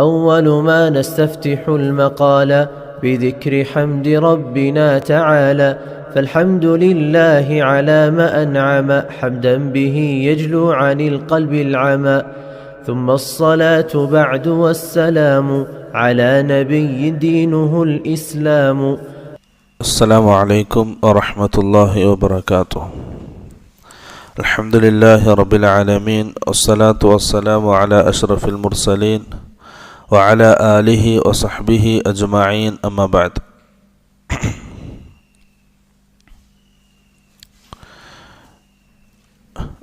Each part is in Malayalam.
أول ما نستفتح المقال بذكر حمد ربنا تعالى فالحمد لله على ما أنعم حمدا به يجلو عن القلب العمى ثم الصلاة بعد والسلام على نبي دينه الإسلام. السلام عليكم ورحمة الله وبركاته. الحمد لله رب العالمين والصلاة والسلام على أشرف المرسلين وعلى آله وصحبه أجمعين أما بعد.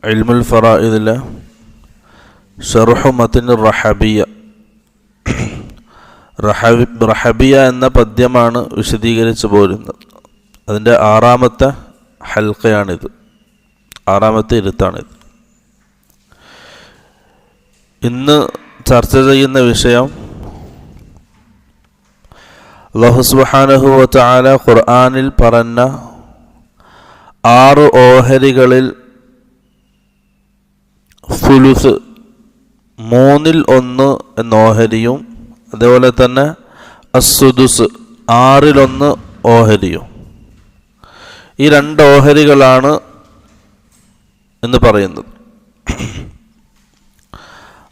علم الفرائض له شرح متن الرحبية. റഹബിയ എന്ന പദ്യമാണ് വിശദീകരിച്ചു പോരുന്നത്. അതിൻ്റെ ആറാമത്തെ ഹൽക്കയാണിത്, ആറാമത്തെ ഇരുത്താണിത്. ഇന്ന് ചർച്ച ചെയ്യുന്ന വിഷയം അല്ലാഹു സുബ്ഹാനഹു വ തആല ഖുർആനിൽ പറഞ്ഞ 6 ഓഹരികളിൽ സുലുസ് 1/3 എന്ന ഓഹരിയും അതേപോലെ തന്നെ അസ്സുദുസ് 1/6 ഓഹരിയും, ഈ 2 ഓഹരികളാണ് എന്ന് പറയുന്നത്.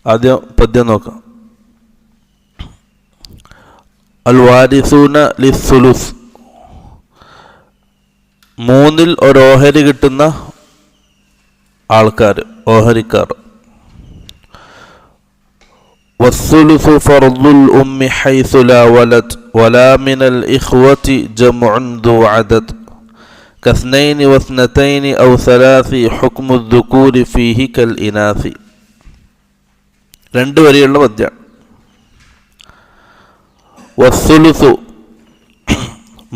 ആദ്യം പദ്യം നോക്കാം. അൽ വാരിസൂന ലിസ്സുലുസ്, 1/3 ഓഹരി കിട്ടുന്ന ആൾക്കാർ, ഓഹരിക്കാർ. والثلث فرض الأم حيث لا ولد ولا من الإخوة جمع ذو عدد كاثنين واثنتين أو 3 حكم الذكور فيه كالإناث. 2 വരെയുള്ള പദ്യമാണ്. വസ്സുലുസു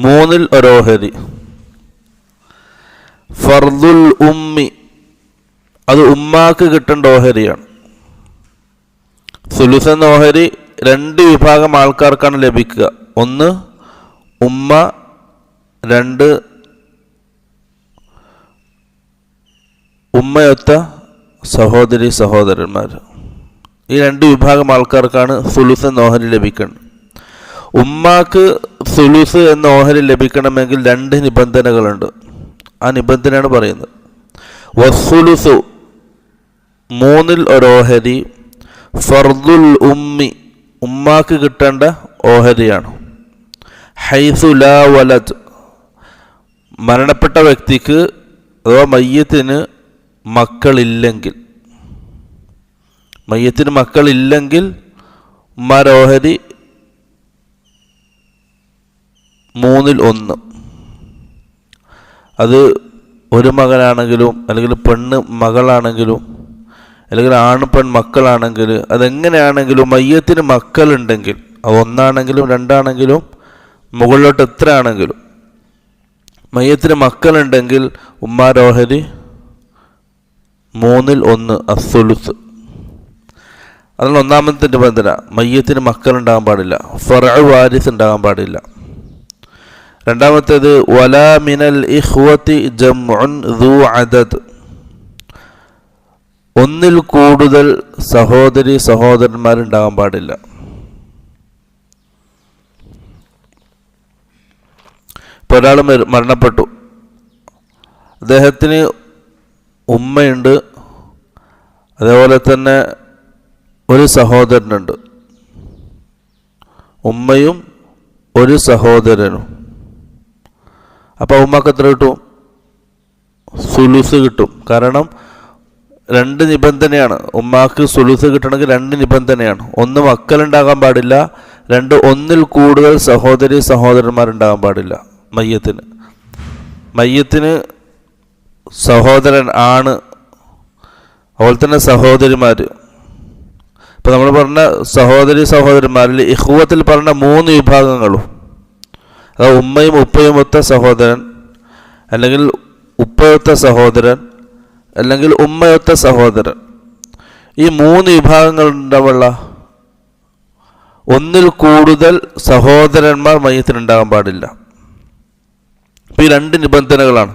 1/3 ഓഹരി. ഫർദുൽ ഉമ്മി, അത് ഉമ്മാക്ക് കിട്ടേണ്ട ഓഹരിയാണ്. സുലുസ് എന്ന ഓഹരി 2 വിഭാഗം ആൾക്കാർക്കാണ് ലഭിക്കുക. 1 ഉമ്മ, 2 ഉമ്മയൊത്ത സഹോദരി സഹോദരന്മാർ. ഈ 2 വിഭാഗം ആൾക്കാർക്കാണ് സുലുസ് എന്ന ഓഹരി ലഭിക്കുന്നത്. ഉമ്മാക്ക് സുലുസ് എന്ന ഓഹരി ലഭിക്കണമെങ്കിൽ 2 നിബന്ധനകളുണ്ട്. ആ നിബന്ധനയാണ് പറയുന്നത്. വസ്സുലുസു 1/3 ഓഹരി ഫർദുൽ ഉമ്മി, ഉമ്മാക്ക് കിട്ടേണ്ട ഓഹരിയാണ്. ഹൈസു ലാ വലദ്, മരണപ്പെട്ട വ്യക്തിക്ക് അഥവാ മയ്യത്തിന് മക്കളില്ലെങ്കിൽ, മയ്യത്തിന് മക്കളില്ലെങ്കിൽ ഉമ്മാരുടെ ഓഹരി 1/3. അത് ഒരു മകനാണെങ്കിലും അല്ലെങ്കിൽ പെണ്ണ് മകളാണെങ്കിലും അല്ലെങ്കിൽ ആണ് പെൺ മക്കളാണെങ്കിൽ, അതെങ്ങനെയാണെങ്കിലും മയ്യത്തിന് മക്കളുണ്ടെങ്കിൽ, അത് 1 ആണെങ്കിലും 2 ആണെങ്കിലും മുകളിലോട്ട് എത്ര ആണെങ്കിലും മയ്യത്തിന് മക്കളുണ്ടെങ്കിൽ ഉമ്മാരുടെ ഓഹരി 1/3 അസ്സുലുസ്. അതാണ് ഒന്നാമത്തെ നിബന്ധന. മയ്യത്തിന് മക്കളുണ്ടാകാൻ പാടില്ല, ഫർഉ വാരിസ് ഉണ്ടാകാൻ പാടില്ല. രണ്ടാമത്തേത് വലാ മിനൽ ഇഖ്വതി ജംഉൻ ദു അദദ്, 1 കൂടുതൽ സഹോദരി സഹോദരന്മാരുണ്ടാകാൻ പാടില്ല. ഇപ്പോൾ ഒരാൾ മരണപ്പെട്ടു, അദ്ദേഹത്തിന് ഉമ്മയുണ്ട്, അതേപോലെ തന്നെ ഒരു സഹോദരനുണ്ട്. ഉമ്മയും ഒരു സഹോദരനും. അപ്പോൾ ഉമ്മക്ക് എത്ര കിട്ടും? സുലുസ് കിട്ടും. കാരണം 2 നിബന്ധനയാണ്. ഉമ്മാക്ക് സുലുസ് കിട്ടണമെങ്കിൽ 2 നിബന്ധനയാണ്. 1 മക്കളുണ്ടാകാൻ പാടില്ല, 2 1 കൂടുതൽ സഹോദരി സഹോദരന്മാരുണ്ടാകാൻ പാടില്ല. മയ്യത്തിന് സഹോദരൻ ആണ്, അതുപോലെ തന്നെ സഹോദരിമാർ. ഇപ്പം നമ്മൾ പറഞ്ഞ സഹോദരി സഹോദരന്മാരിൽ ഇഖ്വത്തിൽ പറഞ്ഞ 3 വിഭാഗങ്ങളും, അതായത് ഉമ്മയും ഉപ്പയും ഒത്ത സഹോദരൻ, അല്ലെങ്കിൽ ഉപ്പയൊത്ത സഹോദരൻ, അല്ലെങ്കിൽ ഉമ്മയൊത്ത സഹോദരൻ. ഈ 3 വിഭാഗങ്ങളുണ്ടാവുള്ള 1 കൂടുതൽ സഹോദരന്മാർ മയ്യത്തിനുണ്ടാകാൻ പാടില്ല. ഇപ്പോൾ ഈ 2 നിബന്ധനകളാണ്.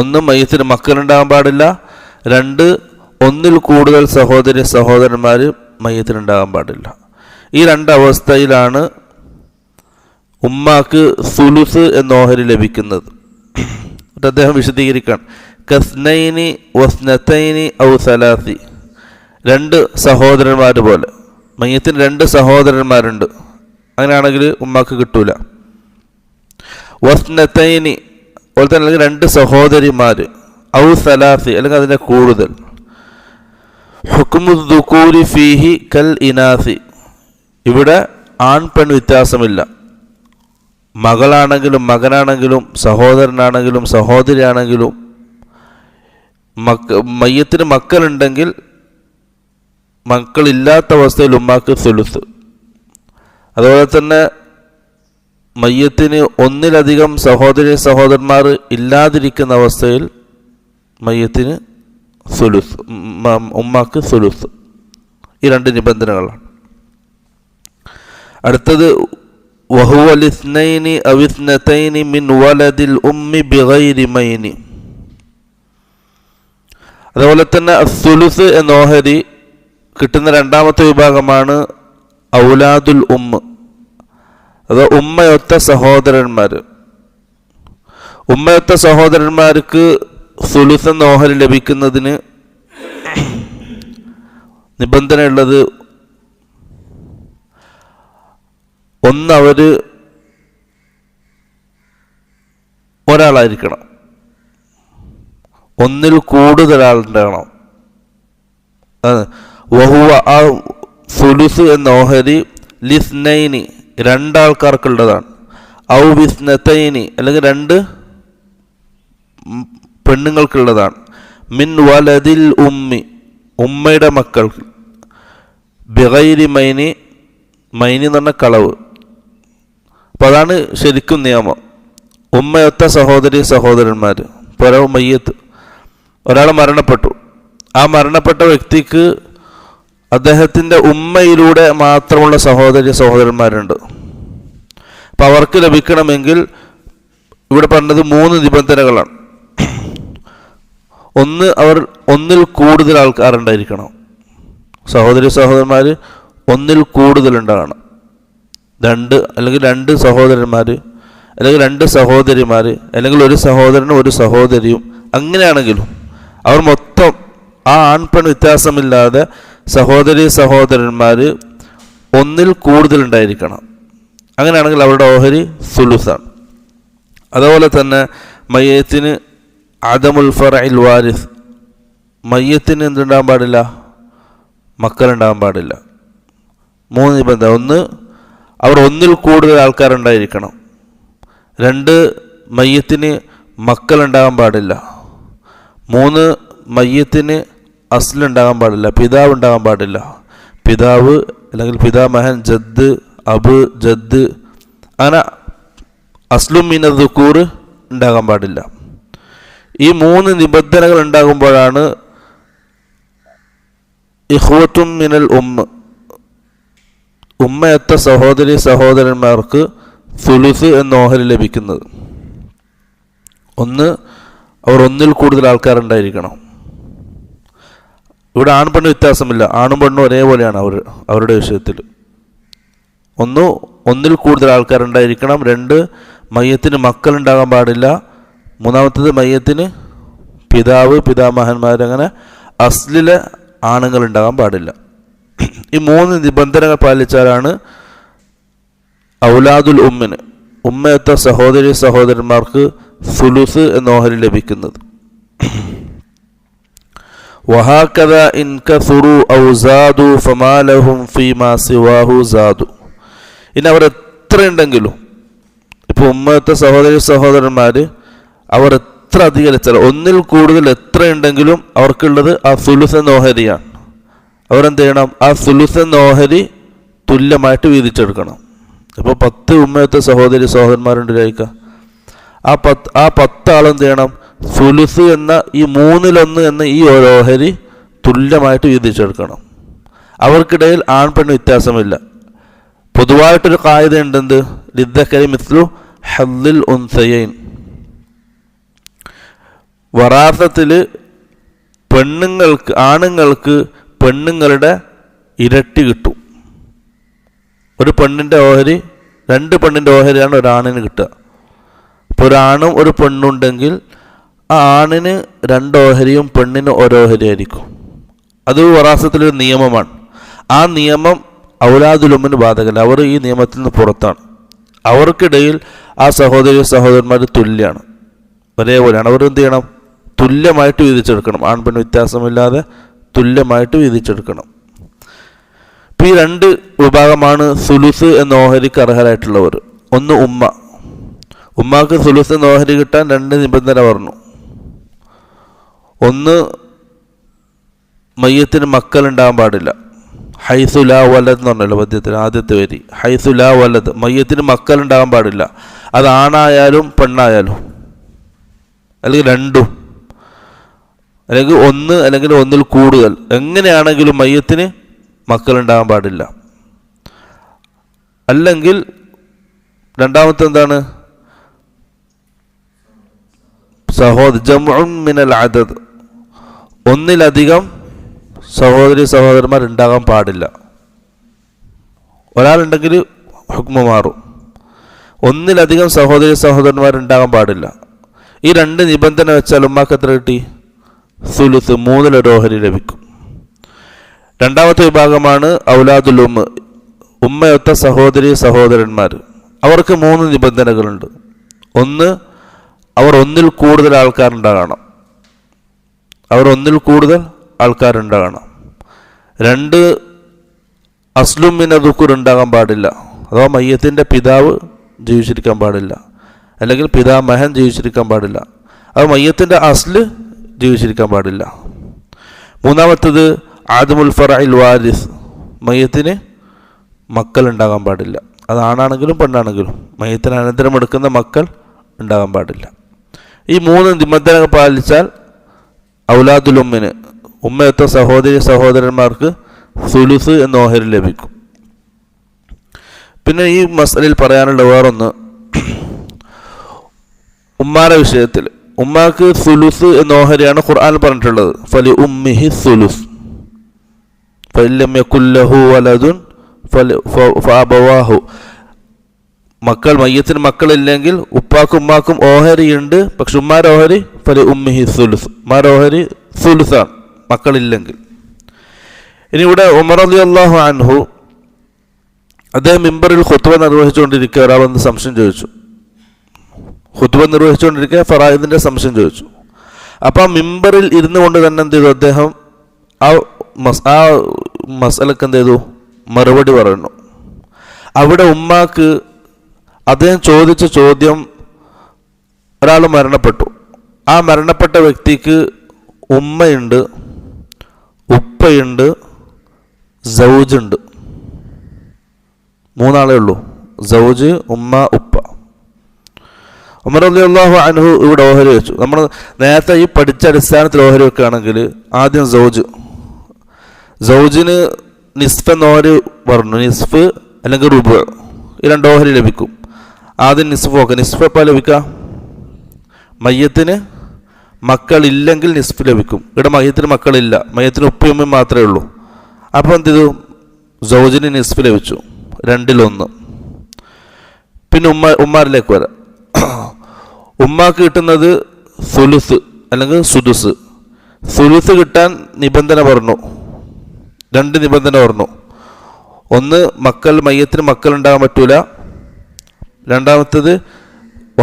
1 മയ്യത്തിന് മക്കളുണ്ടാകാൻ പാടില്ല, 2 1 കൂടുതൽ സഹോദരി സഹോദരന്മാർ മയ്യത്തിനുണ്ടാകാൻ പാടില്ല. ഈ രണ്ടവസ്ഥയിലാണ് ഉമ്മാക്ക് സുലുസ് എന്ന ഓഹരി ലഭിക്കുന്നത്. അദ്ദേഹം വിശദീകരിക്കാൻ കസ്നൈനി വസ്നതൈനി ഔ സലാസി, രണ്ട് സഹോദരന്മാർ പോലെ. മയ്യത്തിന് രണ്ട് സഹോദരന്മാരുണ്ട്, അങ്ങനെയാണെങ്കിൽ ഉമ്മാക്ക് കിട്ടൂല. വസ്നതൈനി അതുപോലെ തന്നെ, അല്ലെങ്കിൽ രണ്ട് സഹോദരിമാർ, ഔ സലാസി അല്ലെങ്കിൽ അതിൻ്റെ കൂടുതൽ. ഹുക്മു ദുകൂരി ഫീഹി കൽ ഇനാസി, ഇവിടെ ആൺ പെൺ വ്യത്യാസമില്ല. മകളാണെങ്കിലും മകനാണെങ്കിലും സഹോദരനാണെങ്കിലും സഹോദരിയാണെങ്കിലും മയ്യത്തിന് മക്കളുണ്ടെങ്കിൽ മക്കളില്ലാത്ത അവസ്ഥയിൽ ഉമ്മാക്ക് സുലുസ്. അതുപോലെ തന്നെ മയ്യത്തിന് ഒന്നിലധികം സഹോദരന്മാർ ഇല്ലാതിരിക്കുന്ന അവസ്ഥയിൽ മയ്യത്തിന് സുലുസ്, ഉമ്മാക്ക് സുലുസ്. ഈ രണ്ട് നിബന്ധനകളാണ്. അടുത്തത് വഹുവ ലിസ്നൈനി ഔ ഇസ്നതൈനി മിൻ വലദിൽ ഉമ്മി ബിഗൈരി മൈനി. അതുപോലെ തന്നെ സുലുസ് എന്ന ഓഹരി കിട്ടുന്ന രണ്ടാമത്തെ വിഭാഗമാണ് ഔലാദുൽ ഉമ്മ, അത് ഉമ്മയൊത്ത സഹോദരന്മാർ. ഉമ്മയൊത്ത സഹോദരന്മാർക്ക് സുലുസ് എന്ന ഓഹരി ലഭിക്കുന്നതിന് നിബന്ധനയുള്ളത്, ഒന്ന് അവർ ഒരാളായിരിക്കണം, ഒന്നിൽ കൂടുതൽ ആളുണ്ടാകണം. വഹുവ ആ സുലുസ് എന്ന ഓഹരി ലിസ്നൈനി രണ്ടാൾക്കാർക്കുള്ളതാണ്, ഔ വിസ്നതൈനി അല്ലെങ്കിൽ രണ്ട് പെണ്ണുങ്ങൾക്കുള്ളതാണ്, മിൻ വലദിൽ ഉമ്മി ഉമ്മയുടെ മക്കൾക്ക്, ബിഗൈരി മൈനി മൈനി എന്ന് പറഞ്ഞ കളവ്. അപ്പം അതാണ് ശരിക്കും നിയമം. ഉമ്മയൊത്ത സഹോദരന്മാർ, ഇപ്പോൾ മയ്യത്ത് ഒരാൾ മരണപ്പെട്ടു, ആ മരണപ്പെട്ട വ്യക്തിക്ക് അദ്ദേഹത്തിൻ്റെ ഉമ്മയിലൂടെ മാത്രമുള്ള സഹോദരന്മാരുണ്ട്. അപ്പം അവർക്ക് ലഭിക്കണമെങ്കിൽ ഇവിടെ പറഞ്ഞത് 3 നിബന്ധനകളാണ്. ഒന്ന്, അവർ ഒന്നിൽ കൂടുതൽ ആൾക്കാരുണ്ടായിരിക്കണം, സഹോദരന്മാർ ഒന്നിൽ കൂടുതൽ ഉണ്ടാകണം. അല്ലെങ്കിൽ രണ്ട് സഹോദരന്മാർ, അല്ലെങ്കിൽ രണ്ട് സഹോദരിമാർ, അല്ലെങ്കിൽ ഒരു സഹോദരനും ഒരു സഹോദരിയും, അവർ മൊത്തം ആ ആൺപെൺ വ്യത്യാസമില്ലാതെ സഹോദരന്മാർ ഒന്നിൽ കൂടുതൽ ഉണ്ടായിരിക്കണം. അങ്ങനെയാണെങ്കിൽ അവരുടെ ഓഹരി സുലുസാണ്. അതുപോലെ തന്നെ മയ്യത്തിന് അദമുൽ ഫറഇൽ വാരിസ്, മയ്യത്തിന് എന്തുണ്ടാകാൻ പാടില്ല, മക്കളുണ്ടാകാൻ പാടില്ല. 3 നിബന്ധന. ഒന്ന്, അവർ ഒന്നിൽ കൂടുതൽ ആൾക്കാരുണ്ടായിരിക്കണം. 2, മയ്യത്തിന് മക്കളുണ്ടാകാൻ പാടില്ല. 3, മയ്യത്തിന് അസ്ലുണ്ടാകാൻ പാടില്ല, പിതാവ് ഉണ്ടാകാൻ പാടില്ല. പിതാവ് അല്ലെങ്കിൽ പിതാമഹൻ, ജദ്, അബ്, ജദ്, അങ്ങനെ അസ്ലും മിന ദുക്കൂർ ഉണ്ടാകാൻ പാടില്ല. ഈ 3 നിബന്ധനകൾ ഉണ്ടാകുമ്പോഴാണ് ഇഖ്വത്തും മിനൽ ഉമ്മയത്ത സഹോദരന്മാർക്ക് സുലുസ് എന്ന ഓഹരി ലഭിക്കുന്നത്. ഒന്ന്, അവർ ഒന്നിൽ കൂടുതൽ ആൾക്കാരുണ്ടായിരിക്കണം. ഇവിടെ ആൺപെണ്ണ് വ്യത്യാസമില്ല, ആണും പെണ്ണും ഒരേപോലെയാണ് അവരുടെ വിഷയത്തിൽ. ഒന്നിൽ കൂടുതൽ ആൾക്കാരുണ്ടായിരിക്കണം. 2, മയ്യത്തിന് മക്കളുണ്ടാകാൻ പാടില്ല. 3, മയ്യത്തിന് പിതാവ്, പിതാമഹന്മാർ, അങ്ങനെ അസ്ലിലെ ആണുങ്ങൾ ഉണ്ടാകാൻ പാടില്ല. ഈ 3 നിബന്ധനകൾ പാലിച്ചാലാണ് ഔലാദുൽ ഉമ്മിന്, ഉമ്മയത്ത സഹോദരന്മാർക്ക് സുലുസ് എന്ന ഓഹരി ലഭിക്കുന്നത്. വഹാകദ ഇൻ കസുറു ഔ സാദു ഫമാ ലഹും ഫീമാ സിവാഹു സാദു. ഇനി അവർ എത്ര ഉണ്ടെങ്കിലും, ഇപ്പോൾ ഉമ്മയത്ത സഹോദരന്മാർ അവർ എത്ര അധികം വെച്ചാൽ ഒന്നിൽ കൂടുതൽ എത്ര ഉണ്ടെങ്കിലും അവർക്കുള്ളത് ആ സുലുസ് എന്ന ഓഹരിയാണ്. അവരെന്ത് ചെയ്യണം, ആ സുലുസ് എന്ന ഓഹരി തുല്യമായിട്ട് വീതിച്ചെടുക്കണം. ഇപ്പോൾ 10 ഉമ്മയത്ത സഹോദരന്മാരുണ്ട് കഴിക്കുക, ആ 10 ആളെന്ത് ചെയ്യണം, സുലുസ് എന്ന ഈ 3/1 എന്ന ഈ ഒരു ഓഹരി തുല്യമായിട്ട് വീതിച്ചെടുക്കണം. അവർക്കിടയിൽ ആൺപെണ്ണ് വ്യത്യാസമില്ല. പൊതുവായിട്ടൊരു കായിക ഉണ്ടെന്ത്, ലിദ്ദക്കരി മിസ്ലു ഹദ്ദിൽ ഉൻസയൈൻ. വറാസത്തിൽ ആണുങ്ങൾക്ക് പെണ്ണുങ്ങളുടെ ഇരട്ടി കിട്ടും. ഒരു പെണ്ണിൻ്റെ ഓഹരി, 2 പെണ്ണിൻ്റെ ഓഹരിയാണ് ഒരാണിന് കിട്ടുക. അപ്പോൾ ഒരാണും ഒരു പെണ്ണുണ്ടെങ്കിൽ ആ ആണിന് 2 ഓഹരിയും പെണ്ണിന് ഓരോഹരി ആയിരിക്കും. അത് വറാസത്തിലൊരു നിയമമാണ്. ആ നിയമം ഔലാദുലുമ്മിന് ബാധകമല്ല. അവർ ഈ നിയമത്തിൽ നിന്ന് പുറത്താണ്. അവർക്കിടയിൽ ആ സഹോദരന്മാർ തുല്യമാണ്, ഒരേപോലെയാണ്. അവർ എന്ത് ചെയ്യണം? തുല്യമായിട്ട് വീതിച്ചെടുക്കണം. ആൺപെണ്ണ് വ്യത്യാസമില്ലാതെ തുല്യമായിട്ട് വീതിച്ചെടുക്കണം. ഇപ്പം ഈ 2 വിഭാഗമാണ് സുലുസ് എന്ന ഓഹരിക്ക് അർഹരായിട്ടുള്ളവർ. ഒന്ന് ഉമ്മാക്ക് സുലുസ് എന്ന ഓഹരി കിട്ടാൻ 2 നിബന്ധന പറഞ്ഞു. ഒന്ന്, മയ്യത്തിന് മക്കളുണ്ടാകാൻ പാടില്ല. ഹൈസുലാ വലത് എന്ന് പറഞ്ഞല്ലോ പദ്യത്തിന് ആദ്യത്തെ വരി. ഹൈസുലാ വലത്, മയ്യത്തിന് മക്കളുണ്ടാകാൻ പാടില്ല. അത് ആണായാലും പെണ്ണായാലും, അല്ലെങ്കിൽ 2, അല്ലെങ്കിൽ 1, അല്ലെങ്കിൽ 1-ൽ കൂടുതൽ, എങ്ങനെയാണെങ്കിലും മയ്യത്തിന് മക്കളുണ്ടാകാൻ പാടില്ല. അല്ലെങ്കിൽ രണ്ടാമത്തെ എന്താണ്? ജംഉൻ മിനൽ അദദ്, 1-ലധികം സഹോദരന്മാർ ഉണ്ടാകാൻ പാടില്ല. ഒരാളുണ്ടെങ്കിൽ ഹുക്മ മാറും. 1-ലധികം സഹോദരന്മാർ ഉണ്ടാകാൻ പാടില്ല. ഈ 2 നിബന്ധന വെച്ചാൽ ഉമ്മാക്ക് എത്ര കിട്ടി? സുലുസ്, 3-ൽ ഓഹരി ലഭിക്കും. രണ്ടാമത്തെ വിഭാഗമാണ് ഔലാദുൽ ഉമ്മ, ഉമ്മയൊത്ത സഹോദരന്മാർ. അവർക്ക് 3 നിബന്ധനകളുണ്ട്. ഒന്ന്, അവർ 1-ൽ കൂടുതൽ ആൾക്കാരുണ്ടാകണം. 2, അസ്ലും മിന ദുക്കുർ ഉണ്ടാകാൻ പാടില്ല. അഥവാ മയ്യത്തിൻ്റെ പിതാവ് ജീവിച്ചിരിക്കാൻ പാടില്ല, അല്ലെങ്കിൽ പിതാമഹൻ ജീവിച്ചിരിക്കാൻ പാടില്ല. അത് മയ്യത്തിൻ്റെ അസ്ല് ജീവിച്ചിരിക്കാൻ പാടില്ല. മൂന്നാമത്തത് ആദമുൽ ഫറഇൽ വാരിസ്, മയ്യത്തിന് മക്കൾ ഉണ്ടാകാൻ പാടില്ല. അത് ആണാണെങ്കിലും പെണ്ണാണെങ്കിലും മയ്യത്തിന് അനന്തരം എടുക്കുന്ന മക്കൾ ഉണ്ടാകാൻ പാടില്ല. ഈ 3 നിബന്ധനകൾ പാലിച്ചാൽ ഔലാദുൽ ഉമ്മിന്, ഉമ്മയൊത്ത സഹോദരന്മാർക്ക് സുലുസ് എന്ന ഓഹരി ലഭിക്കും. പിന്നെ ഈ മസലയിൽ പറയാനുള്ള വേറൊന്ന്, ഉമ്മാരുടെ വിഷയത്തിൽ ഉമ്മാക്ക് സുലുസ് എന്ന ഓഹരിയാണ് ഖുർആൻ പറഞ്ഞിട്ടുള്ളത്. ഫലി ഉമ്മിഹി സുലുസ് ഫഇല്ലം യകുല്ലഹു വലദുൻ ഫഅബവാഹു, മയ്യത്തിന് മക്കളില്ലെങ്കിൽ ഉപ്പാക്കും ഉമ്മാക്കും ഓഹരിയുണ്ട്. പക്ഷെ ഉമ്മാരുടെ ഓഹരി ഫലി ഉമ്മിഹി സുലുസ്, ഉമ്മാരുടെ ഓഹരി സുലുസാണ് മക്കളില്ലെങ്കിൽ. ഇനി ഇവിടെ ഉമർ റളിയല്ലാഹു അൻഹു അദ്ദേഹം മിമ്പറിൽ ഖുത്ബ നിർവഹിച്ചുകൊണ്ടിരിക്കുക ഒരാൾ വന്ന് സംശയം ചോദിച്ചു. ഖുത്ബ നിർവഹിച്ചുകൊണ്ടിരിക്കുക ഫറായിദിൻ്റെ സംശയം ചോദിച്ചു. അപ്പോൾ ആ മിമ്പറിൽ ഇരുന്നു കൊണ്ട് തന്നെ എന്ത് ചെയ്തു? അദ്ദേഹം ആ മസലക്ക് എന്ത് ചെയ്തു? മറുപടി പറയുന്നു. അവിടെ ഉമ്മാക്ക് അദ്ദേഹം ചോദിച്ച ചോദ്യം, ഒരാൾ മരണപ്പെട്ടു. ആ മരണപ്പെട്ട വ്യക്തിക്ക് ഉമ്മയുണ്ട്, ഉപ്പയുണ്ട്, സൗജുണ്ട്. 3 ആളേ ഉള്ളൂ. സൗജ്, ഉമ്മ, ഉപ്പ. ഉമർ റളിയല്ലാഹു അൻഹു ഇവിടെ ഓഹരി വെച്ചു. നമ്മൾ നേരത്തെ ഈ പഠിച്ച അടിസ്ഥാനത്തിൽ ഓഹരി വെക്കുകയാണെങ്കിൽ ആദ്യം സൗജിന് നിസ്ഫ് എന്ന ഓഹരി പറഞ്ഞു. നിസ്ഫ് അല്ലെങ്കിൽ റുബ്, ഈ 2 ഓഹരി ലഭിക്കും. ആദ്യം നിസ്ഫ് നോക്കുക. നിസ്ഫ് എപ്പോൾ ലഭിക്കുക? മയ്യത്തിന് മക്കളില്ലെങ്കിൽ നിസ്ഫ് ലഭിക്കും. ഇവിടെ മയ്യത്തിന് മക്കളില്ല, മയ്യത്തിന് ഉപ്പയും ഉമ്മയും മാത്രമേ ഉള്ളൂ. അപ്പോൾ എന്ത് ചെയ്തു? സൗജിന് നിസ്ഫ് ലഭിച്ചു, 2-ൽ 1. പിന്നെ ഉമ്മാരിലേക്ക് വരാം. ഉമ്മാക്ക് കിട്ടുന്നത് സുലുസ് അല്ലെങ്കിൽ സുദുസ്. സുലുസ് കിട്ടാൻ നിബന്ധന പറഞ്ഞു, 2 നിബന്ധന പറഞ്ഞു. ഒന്ന്, മയ്യത്തിന് മക്കൾ ഉണ്ടാകാൻ പറ്റൂല. രണ്ടാമത്തത്,